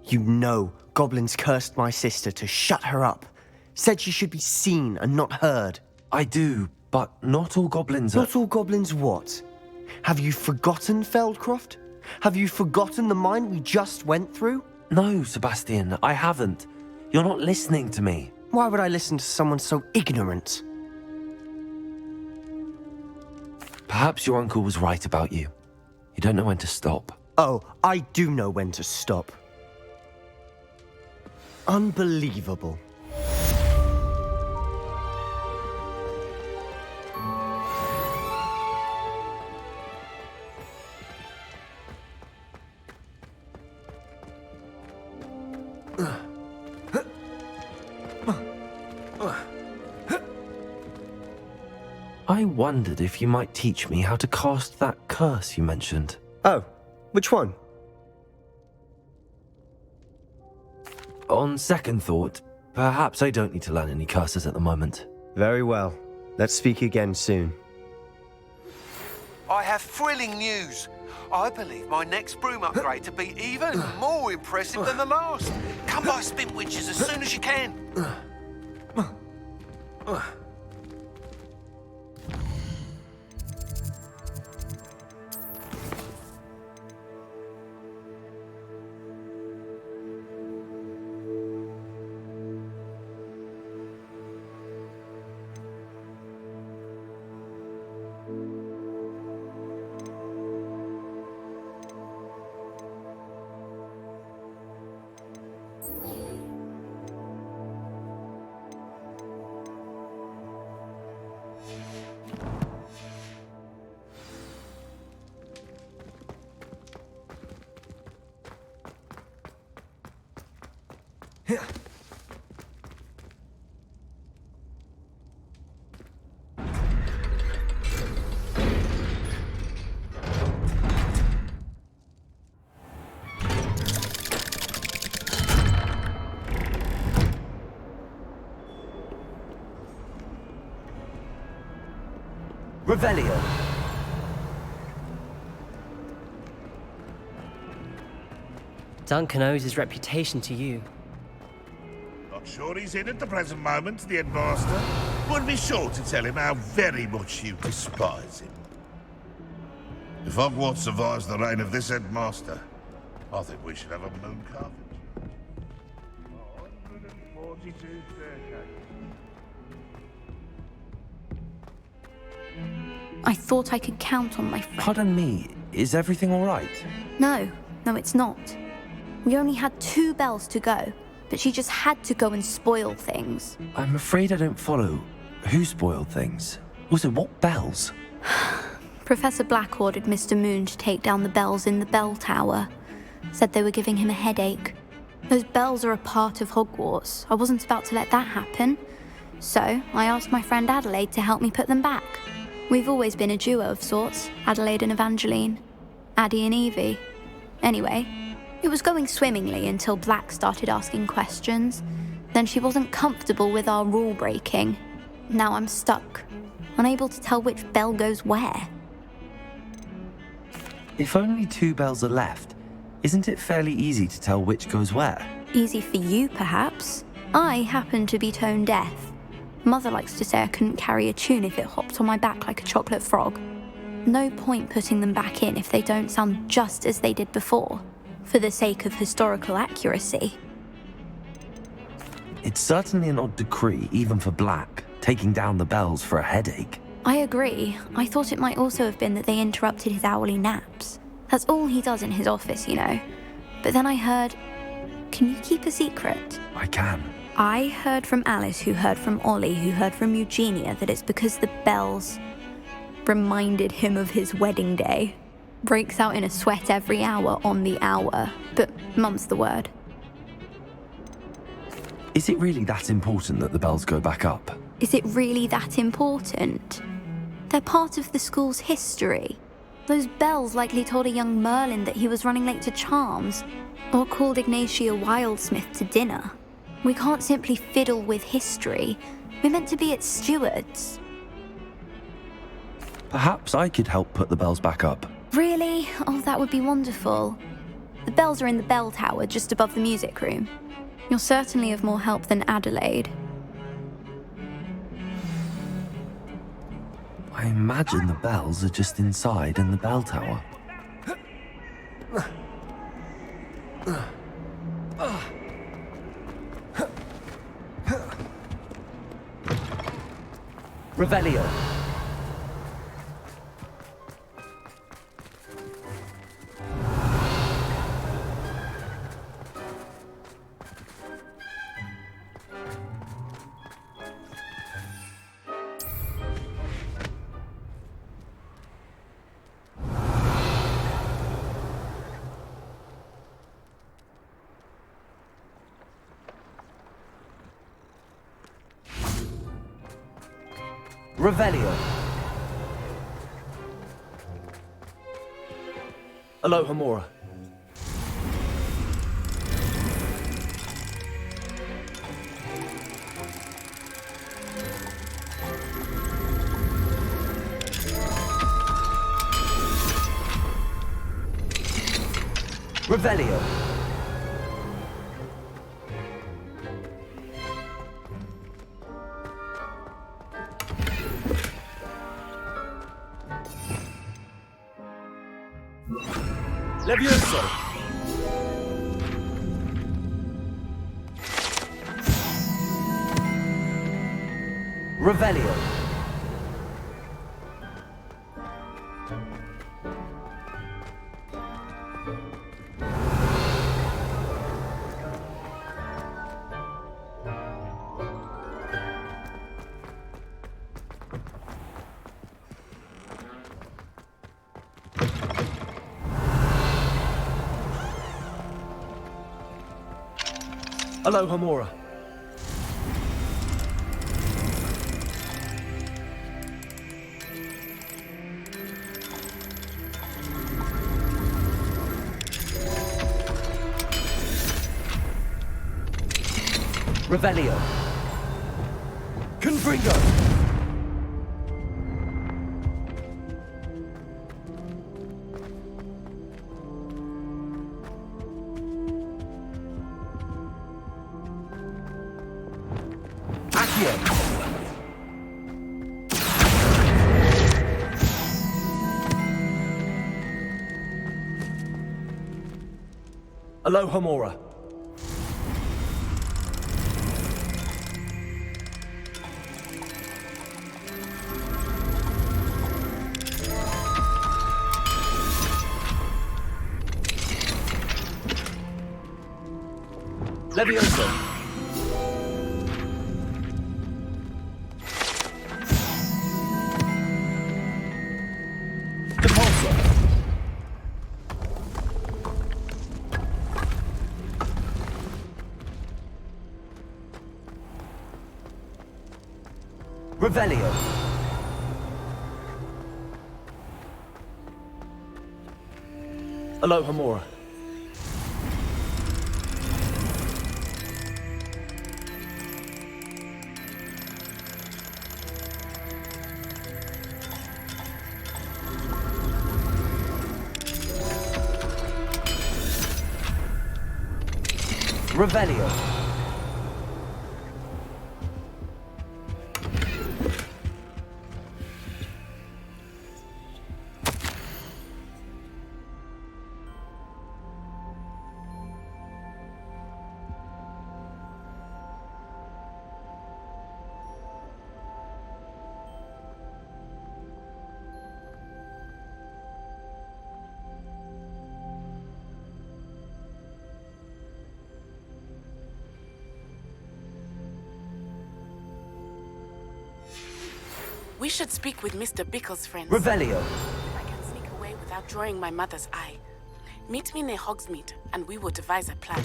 You know goblins cursed my sister to shut her up. Said she should be seen and not heard. I do, but not all goblins are... Not all goblins what? Have you forgotten Feldcroft? Have you forgotten the mine we just went through? No, Sebastian, I haven't. You're not listening to me. Why would I listen to someone so ignorant? Perhaps your uncle was right about you. You don't know when to stop. Oh, I do know when to stop. Unbelievable. I wondered if you might teach me how to cast that curse you mentioned. Oh, which one? On second thought, perhaps I don't need to learn any curses at the moment. Very well. Let's speak again soon. I have thrilling news. I believe my next broom upgrade to be even more impressive than the last. Come by Spintwitches as soon as you can. Revelio. Duncan owes his reputation to you. Not sure he's in at the present moment, the headmaster. Would be sure to tell him how very much you despise him. If Hogwarts survives the reign of this headmaster, I think we should have a moon carving. 142 staircase. I thought I could count on my friend. Pardon me, is everything all right? No, it's not. We only had 2 bells to go, but she just had to go and spoil things. I'm afraid I don't follow. Who spoiled things? Also, what bells? Professor Black ordered Mr. Moon to take down the bells in the bell tower. Said they were giving him a headache. Those bells are a part of Hogwarts. I wasn't about to let that happen. So, I asked my friend Adelaide to help me put them back. We've always been a duo of sorts, Adelaide and Evangeline. Addie and Evie. Anyway, it was going swimmingly until Black started asking questions. Then she wasn't comfortable with our rule breaking. Now I'm stuck, unable to tell which bell goes where. If only 2 bells are left, isn't it fairly easy to tell which goes where? Easy for you, perhaps. I happen to be tone deaf. Mother likes to say I couldn't carry a tune if it hopped on my back like a chocolate frog. No point putting them back in if they don't sound just as they did before, for the sake of historical accuracy. It's certainly an odd decree, even for Black, taking down the bells for a headache. I agree. I thought it might also have been that they interrupted his hourly naps. That's all he does in his office, you know. But then I heard... Can you keep a secret? I can. I heard from Alice, who heard from Ollie, who heard from Eugenia, that it's because the bells reminded him of his wedding day. Breaks out in a sweat every hour on the hour, but mum's the word. Is it really that important that the bells go back up? Is it really that important? They're part of the school's history. Those bells likely told a young Merlin that he was running late to Charms, or called Ignatia Wildsmith to dinner. We can't simply fiddle with history. We're meant to be its stewards. Perhaps I could help put the bells back up. Really? Oh, that would be wonderful. The bells are in the bell tower just above the music room. You're certainly of more help than Adelaide. I imagine the bells are just inside in the bell tower. Revelio. Revelio. Alohomora. Revelio. Levioso! Revelio. Alohomora. Revelio. Confringo! Alohomora. Levioso! Depulso! Revelio. Alohomora. Revelio. We should speak with Mr. Bickle's friends. Revelio. I can sneak away without drawing my mother's eye. Meet me near Hogsmeade, and we will devise a plan.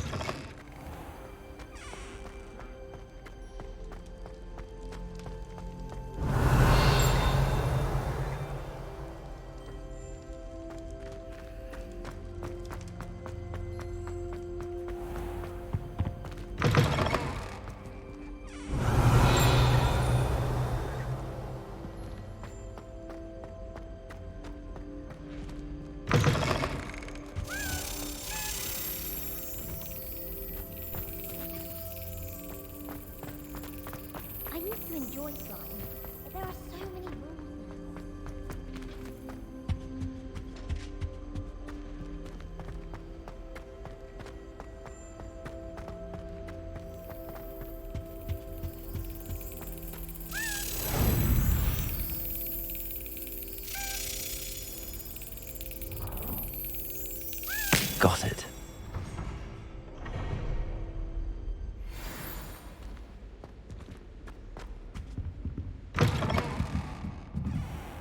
got it.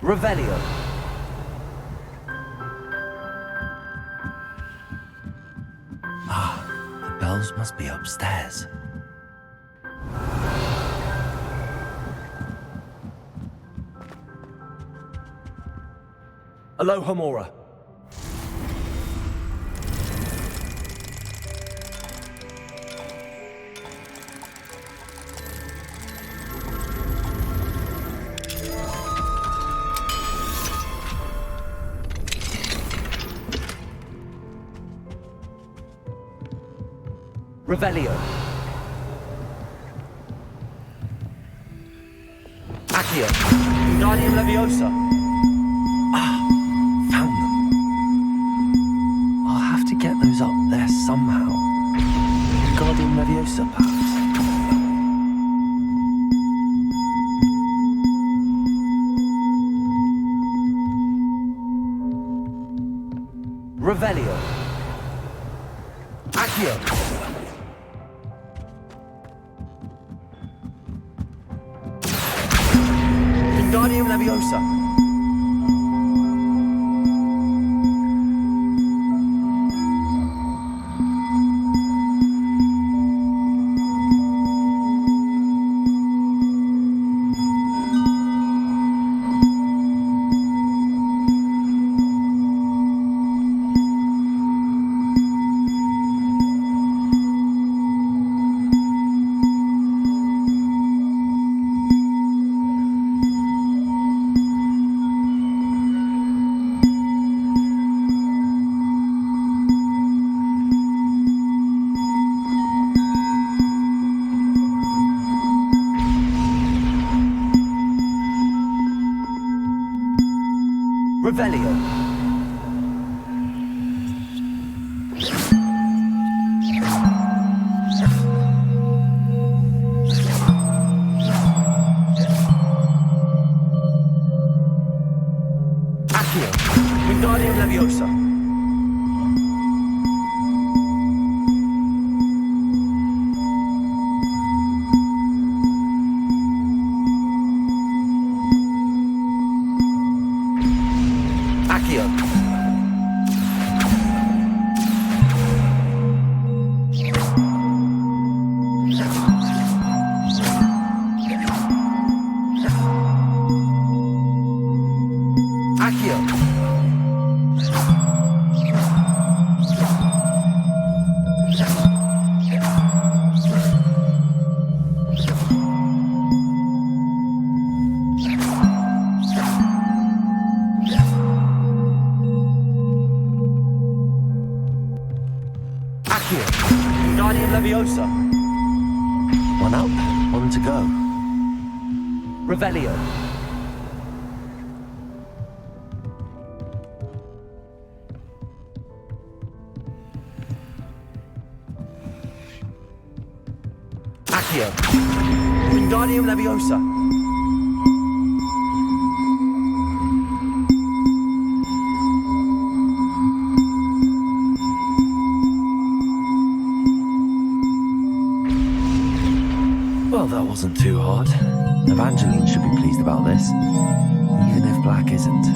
Revelio. The bells must be upstairs. Aloha Mora. Revelio. Accio. Wingardium Leviosa. Found them. I'll have to get those up there somehow. Wingardium Leviosa, perhaps. Revelio. Accio. Wingardium Leviosa. Revelio. Accio. Wingardium Leviosa. Accio. Accio. Accio. Wingardium Leviosa. One up, one to go. Revelio. Accio. Wingardium Leviosa. Well, that wasn't too hard. Evangeline should be pleased about this, even if Black isn't.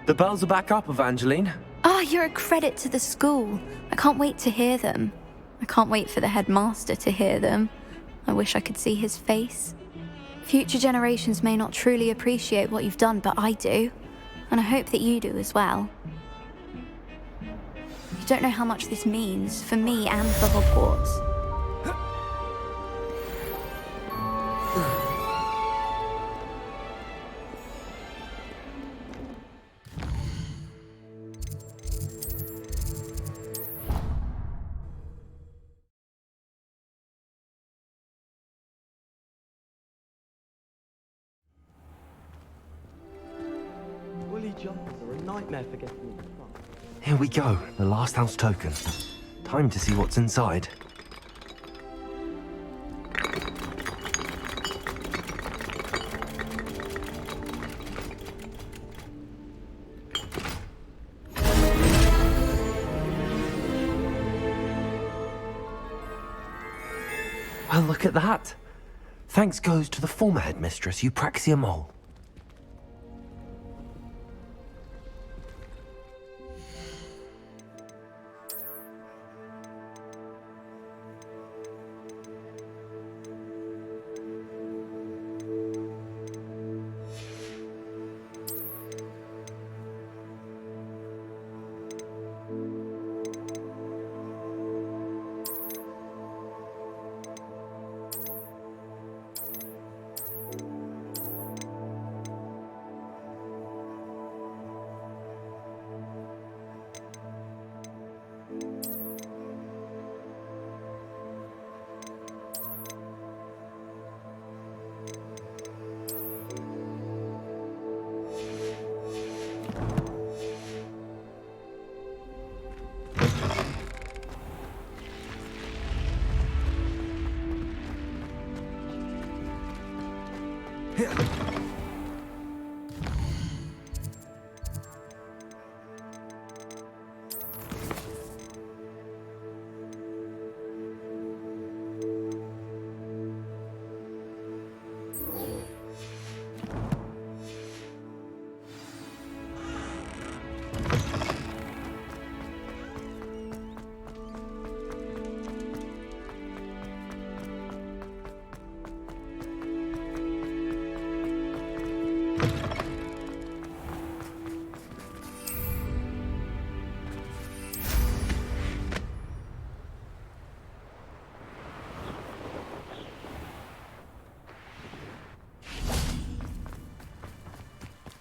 The bells are back up, Evangeline. Ah, you're a credit to the school. I can't wait to hear them. I can't wait for the headmaster to hear them. I wish I could see his face. Future generations may not truly appreciate what you've done, but I do. And I hope that you do as well. You don't know how much this means for me and for Hogwarts. Woolly jumpers are a nightmare for getting in the front. Here we go, the last house token. Time to see what's inside. Well, look at that. Thanks goes to the former headmistress, Eupraxia Mole.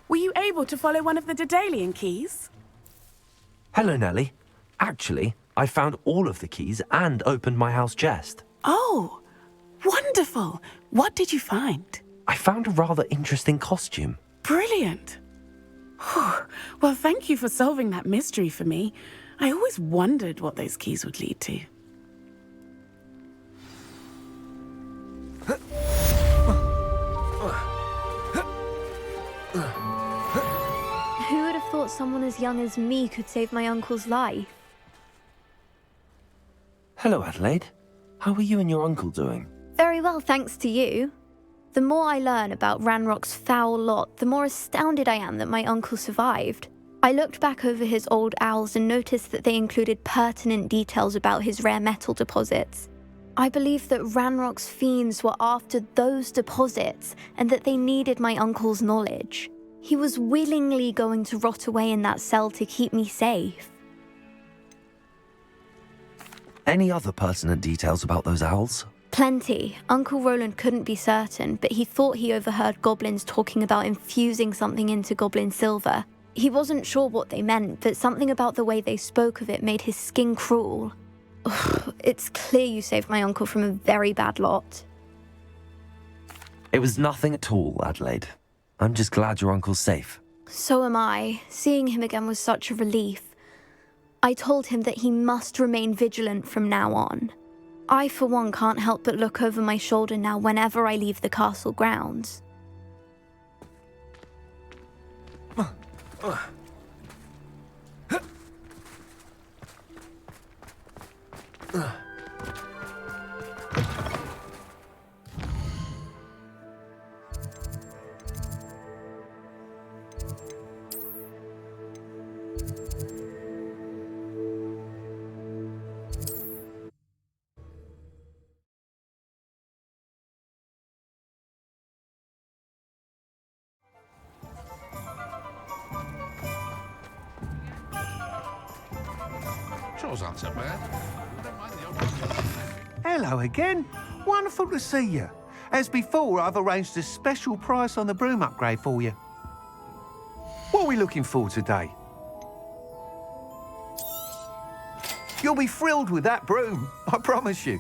Were you able to follow one of the Daedalian keys? Hello, Nellie. Actually, I found all of the keys and opened my house chest. Oh, wonderful. What did you find? I found a rather interesting costume. Brilliant. Whew. Well, thank you for solving that mystery for me. I always wondered what those keys would lead to. Who would have thought someone as young as me could save my uncle's life? Hello, Adelaide. How are you and your uncle doing? Very well, thanks to you. The more I learn about Ranrock's foul lot, the more astounded I am that my uncle survived. I looked back over his old owls and noticed that they included pertinent details about his rare metal deposits. I believe that Ranrock's fiends were after those deposits and that they needed my uncle's knowledge. He was willingly going to rot away in that cell to keep me safe. Any other pertinent details about those owls? Plenty. Uncle Roland couldn't be certain, but he thought he overheard goblins talking about infusing something into goblin silver. He wasn't sure what they meant, but something about the way they spoke of it made his skin crawl. Ugh, it's clear you saved my uncle from a very bad lot. It was nothing at all, Adelaide. I'm just glad your uncle's safe. So am I. Seeing him again was such a relief. I told him that he must remain vigilant from now on. I, for one, can't help but look over my shoulder now whenever I leave the castle grounds. trials aren't so bad. I don't mind the odd... Hello again. Wonderful to see you. As before, I've arranged a special price on the broom upgrade for you. What are we looking for today? You'll be thrilled with that broom, I promise you.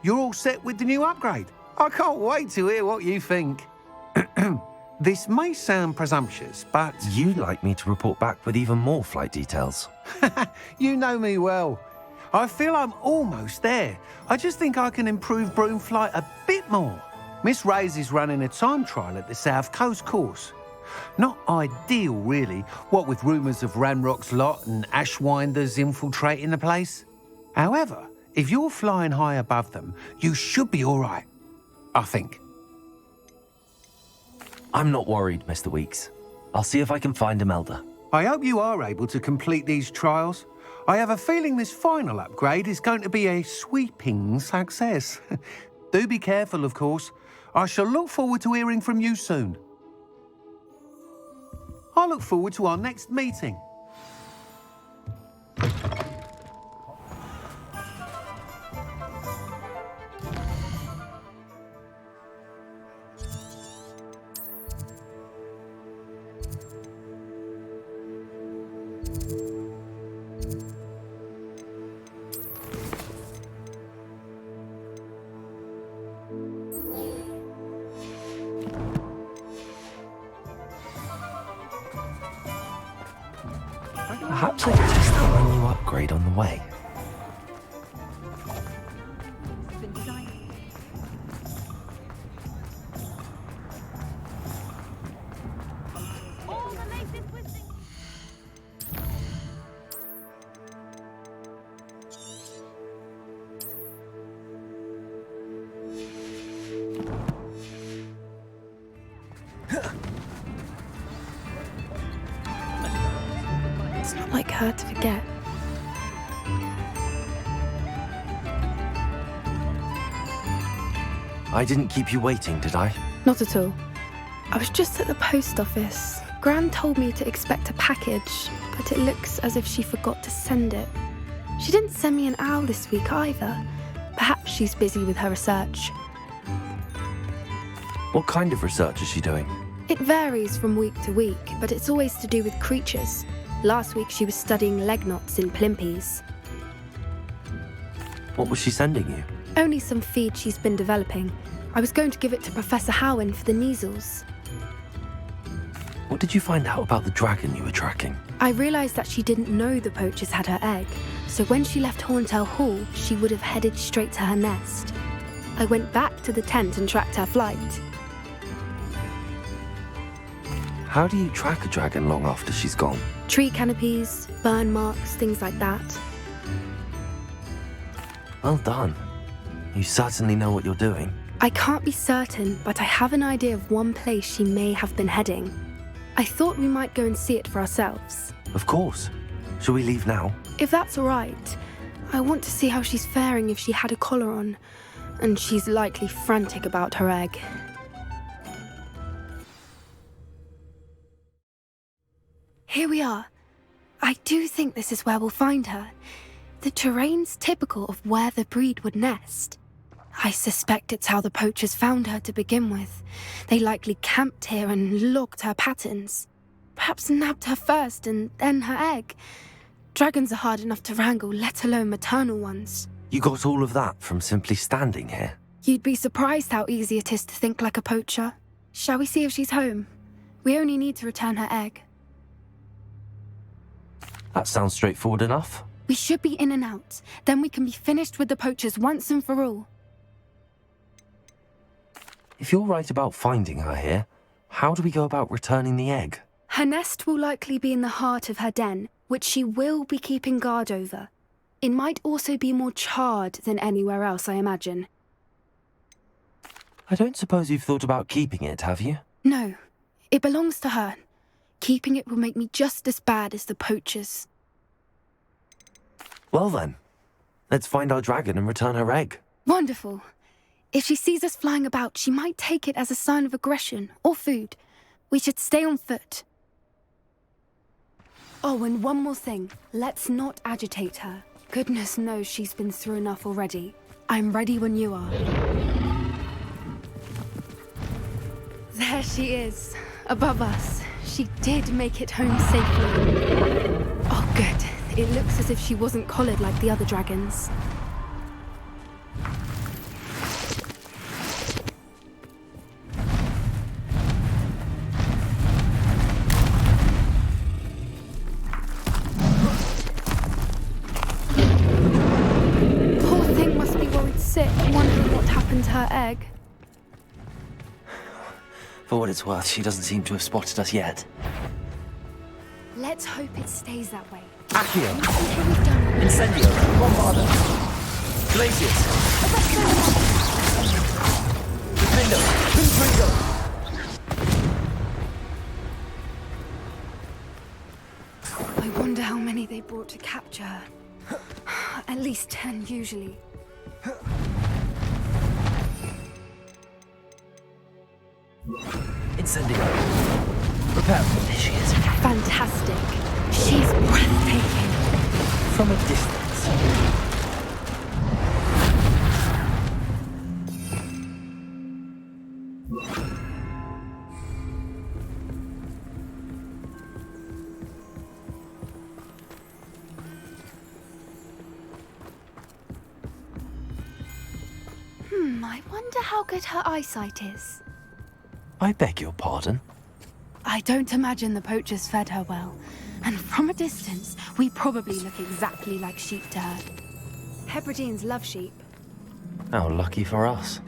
You're all set with the new upgrade. I can't wait to hear what you think. This may sound presumptuous, but... You'd like me to report back with even more flight details. You know me well. I feel I'm almost there. I just think I can improve broom flight a bit more. Miss Ray's is running a time trial at the South Coast course. Not ideal, really, what with rumours of Ranrock's lot and Ashwinders infiltrating the place. However, if you're flying high above them, you should be all right, I think. I'm not worried, Mr. Weeks. I'll see if I can find Imelda. I hope you are able to complete these trials. I have a feeling this final upgrade is going to be a sweeping success. Do be careful, of course. I shall look forward to hearing from you soon. I look forward to our next meeting. Perhaps I could test out my new upgrade on the way. It's not like her to forget. I didn't keep you waiting, did I? Not at all. I was just at the post office. Gran told me to expect a package, but it looks as if she forgot to send it. She didn't send me an owl this week either. Perhaps she's busy with her research. What kind of research is she doing? It varies from week to week, but it's always to do with creatures. Last week she was studying leg knots in plimpies. What was she sending you? Only some feed she's been developing. I was going to give it to Professor Howen for the measles. What did you find out about the dragon you were tracking? I realised that she didn't know the poachers had her egg, so when she left Horntail Hall, she would have headed straight to her nest. I went back to the tent and tracked her flight. How do you track a dragon long after she's gone? Tree canopies, burn marks, things like that. Well done. You certainly know what you're doing. I can't be certain, but I have an idea of one place she may have been heading. I thought we might go and see it for ourselves. Of course. Shall we leave now? If that's all right. I want to see how she's faring if she had a collar on. And she's likely frantic about her egg. Here we are. I do think this is where we'll find her. The terrain's typical of where the breed would nest. I suspect it's how the poachers found her to begin with. They likely camped here and logged her patterns. Perhaps nabbed her first and then her egg. Dragons are hard enough to wrangle, let alone maternal ones. You got all of that from simply standing here? You'd be surprised how easy it is to think like a poacher. Shall we see if she's home? We only need to return her egg. That sounds straightforward enough. We should be in and out. Then we can be finished with the poachers once and for all. If you're right about finding her here, how do we go about returning the egg? Her nest will likely be in the heart of her den, which she will be keeping guard over. It might also be more charred than anywhere else, I imagine. I don't suppose you've thought about keeping it, have you? No, it belongs to her. Keeping it will make me just as bad as the poachers. Well then, let's find our dragon and return her egg. Wonderful. If she sees us flying about, she might take it as a sign of aggression or food. We should stay on foot. Oh, and one more thing. Let's not agitate her. Goodness knows she's been through enough already. I'm ready when you are. There she is, above us. She did make it home safely. Oh, good. It looks as if she wasn't collared like the other dragons. Poor thing must be worried sick, wondering what happened to her egg. For what it's worth, she doesn't seem to have spotted us yet. Let's hope it stays that way. Accio! Okay, we've done it. Incendio! Bombarda! Glacius! Lindo! Pinfrigo! I wonder how many they brought to capture her. At least 10 usually. Incendio! Prepare. There she is. Fantastic. She's breathtaking. From a distance. I wonder how good her eyesight is. I beg your pardon? I don't imagine the poachers fed her well. And from a distance, we probably look exactly like sheep to her. Hebrideans love sheep. How lucky for us.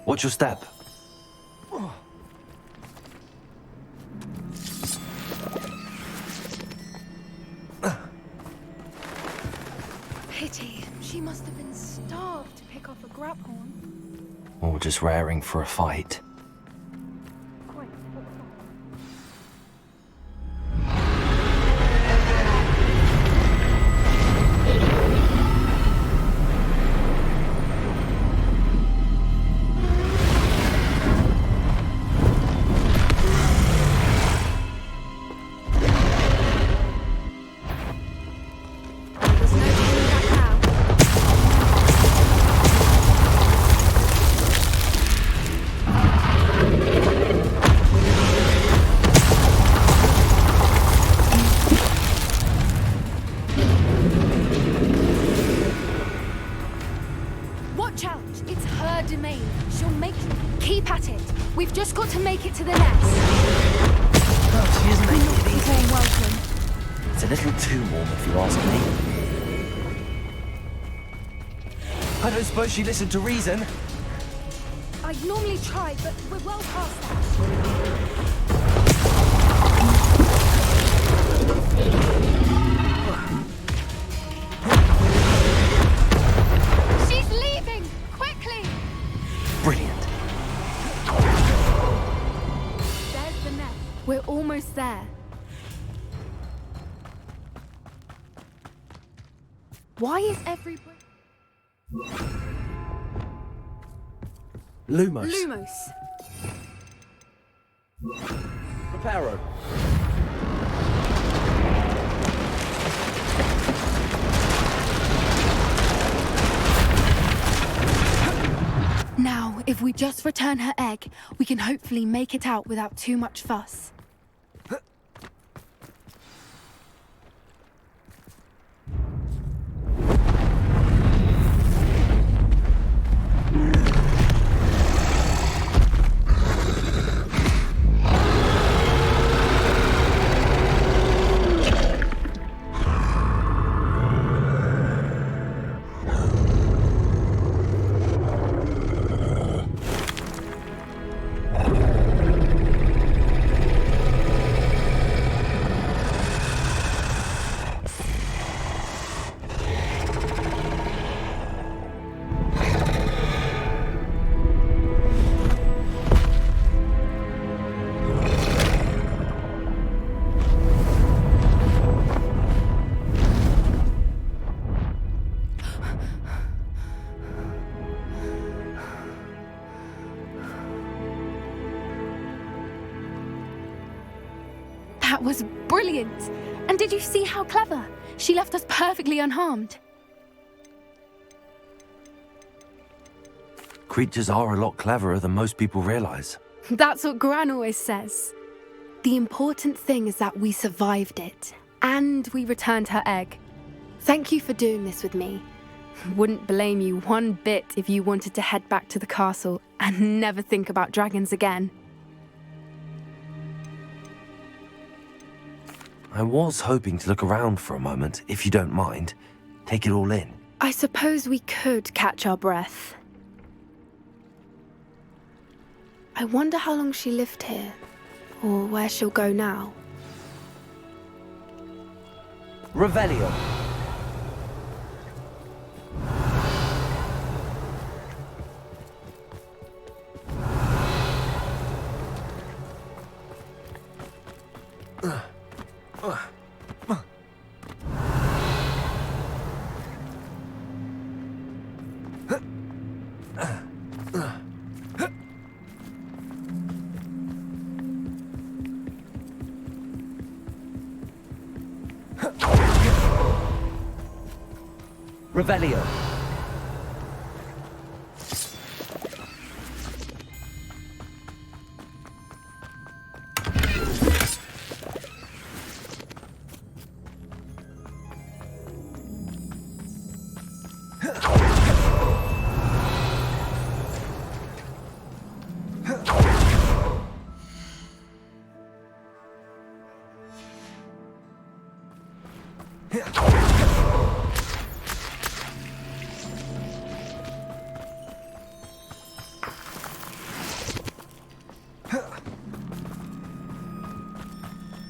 Watch your step. Pity. She must have been starved to pick off a grabhorn. Or just raring for a fight. Watch out! It's her domain. She'll make it. Keep at it. We've just got to make it to the nest. Oh, she isn't making it easy. Warm welcome. It's a little too warm, if you ask me. I don't suppose she listened to reason. I'd normally try, but we're well past that. She's leaving! Quickly! Brilliant. There's the nest. We're almost there. Why is everybody... Lumos. Lumos. Reparo. Now, if we just return her egg, we can hopefully make it out without too much fuss. That was brilliant. And did you see how clever? She left us perfectly unharmed. Creatures are a lot cleverer than most people realize. That's what Gran always says. The important thing is that we survived it, and we returned her egg. Thank you for doing this with me. Wouldn't blame you one bit if you wanted to head back to the castle and never think about dragons again. I was hoping to look around for a moment, if you don't mind. Take it all in. I suppose we could catch our breath. I wonder how long she lived here, or where she'll go now. Revelio. Revelio.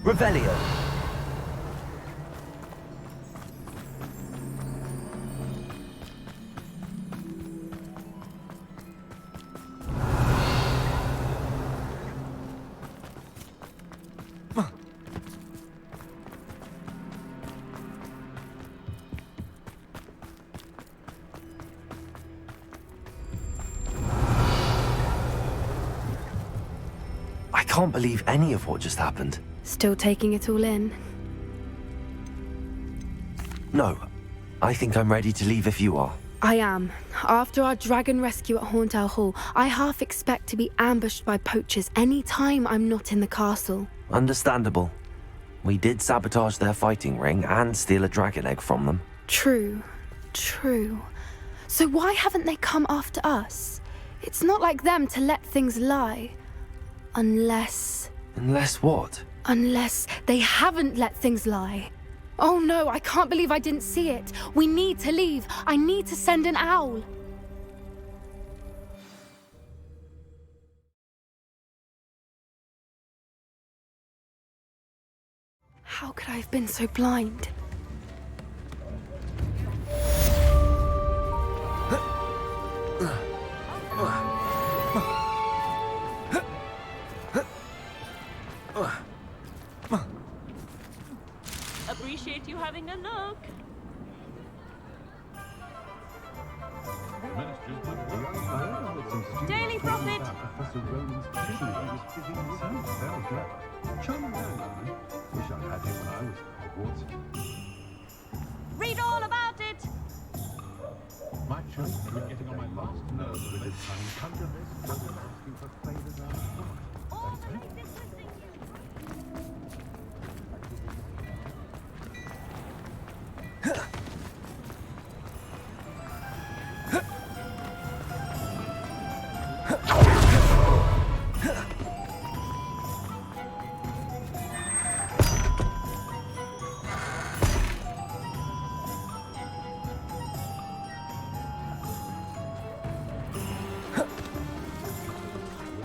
Revelio. I can't believe any of what just happened. Still taking it all in? No, I think I'm ready to leave if you are. I am. After our dragon rescue at Hauntow Hall, I half expect to be ambushed by poachers any time I'm not in the castle. Understandable. We did sabotage their fighting ring and steal a dragon egg from them. True. So why haven't they come after us? It's not like them to let things lie. Unless what? Unless they haven't let things lie. Oh no, I can't believe I didn't see it. We need to leave. I need to send an owl. How could I have been so blind? Appreciate you having a look. Daily Prophet. Read all about it. My children are getting on my last nerves with this time. Conjure this, asking for favors out of heart. All the latest listing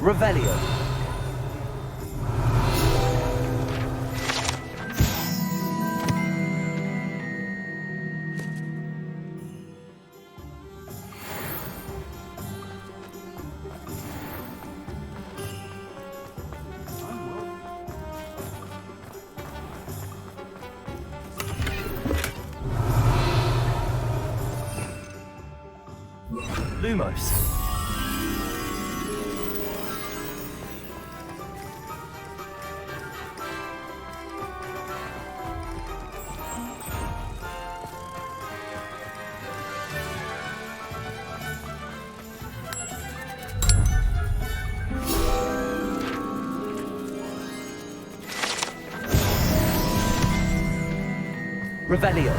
Revelio. Lumos. Revelio.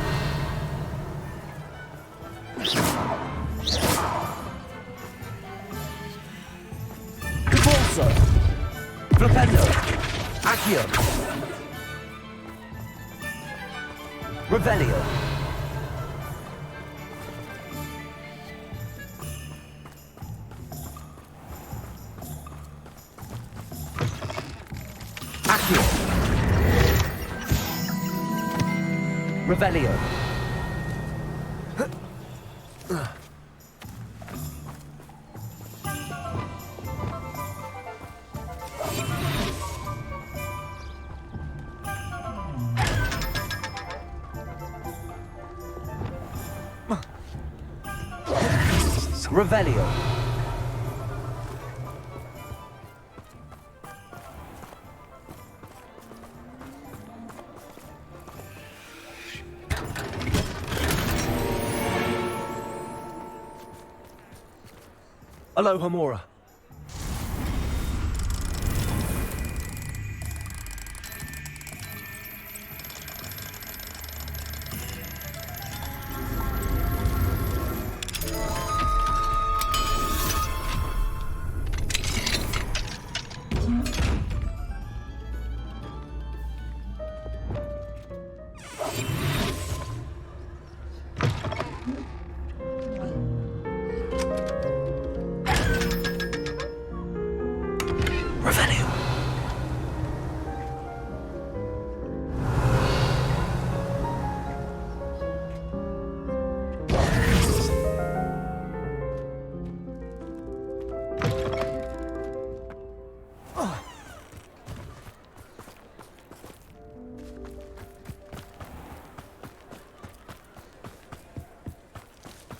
Corso. Flipendo. Accio. Revelio. Accio. Revelio. Revelio. Aloha Mora.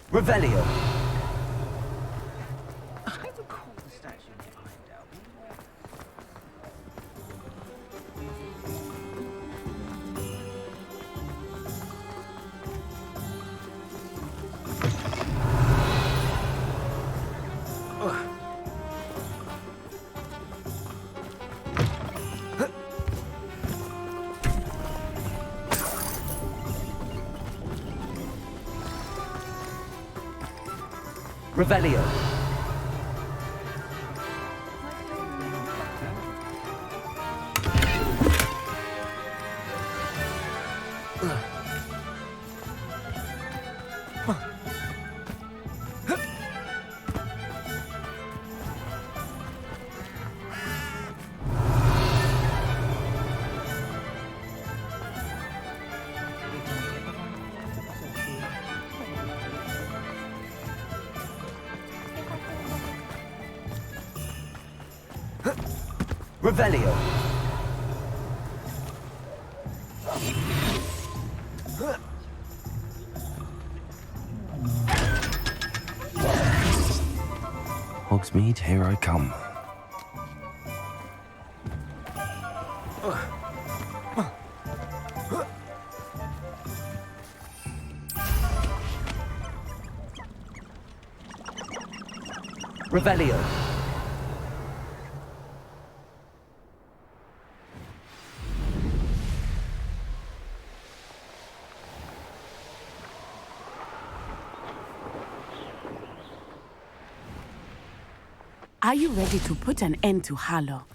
Revelio. I recall the statue behind Albie. Revelio. Revelio. Hogsmeade, here I come. Revelio. Are you ready to put an end to Harlow?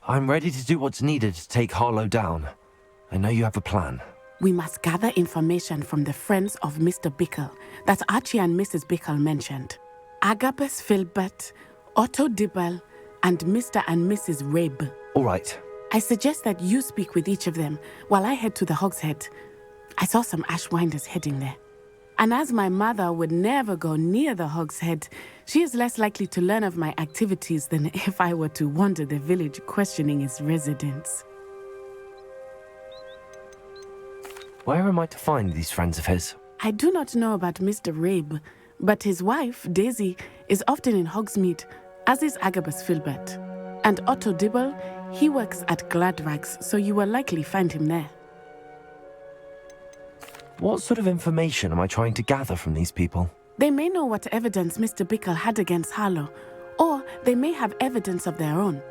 I'm ready to do what's needed to take Harlow down. I know you have a plan. We must gather information from the friends of Mr. Bickle that Archie and Mrs. Bickle mentioned. Agabus Filbert, Otto Dibble, and Mr. and Mrs. Rabe. All right. I suggest that you speak with each of them while I head to the Hogshead. I saw some Ashwinders heading there. And as my mother would never go near the Hogshead, she is less likely to learn of my activities than if I were to wander the village questioning its residents. Where am I to find these friends of his? I do not know about Mr. Rabe, but his wife, Daisy, is often in Hogsmeade, as is Agabus Filbert. And Otto Dibble, he works at Gladrags, so you will likely find him there. What sort of information am I trying to gather from these people? They may know what evidence Mr. Bickle had against Harlow, or they may have evidence of their own.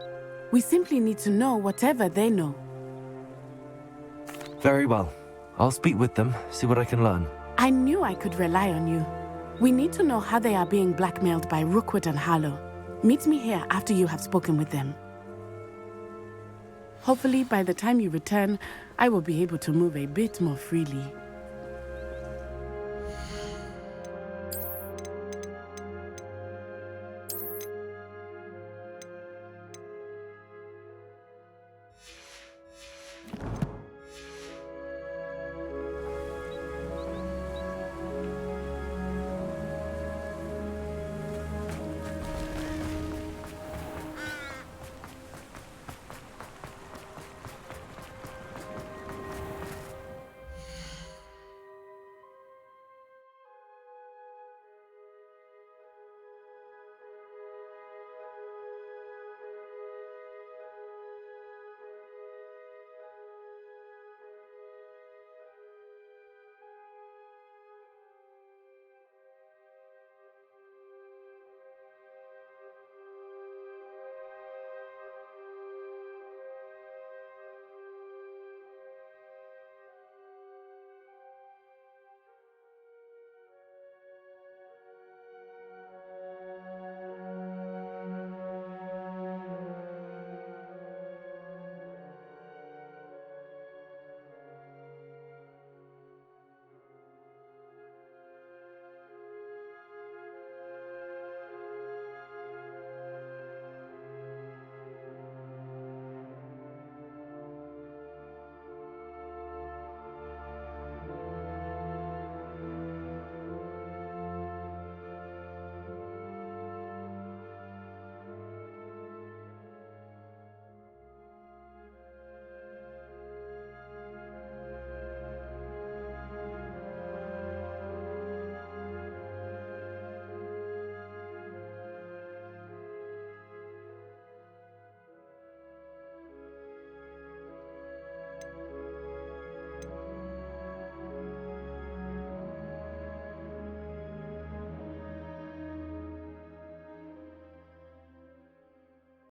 We simply need to know whatever they know. Very well. I'll speak with them, see what I can learn. I knew I could rely on you. We need to know how they are being blackmailed by Rookwood and Harlow. Meet me here after you have spoken with them. Hopefully, by the time you return, I will be able to move a bit more freely.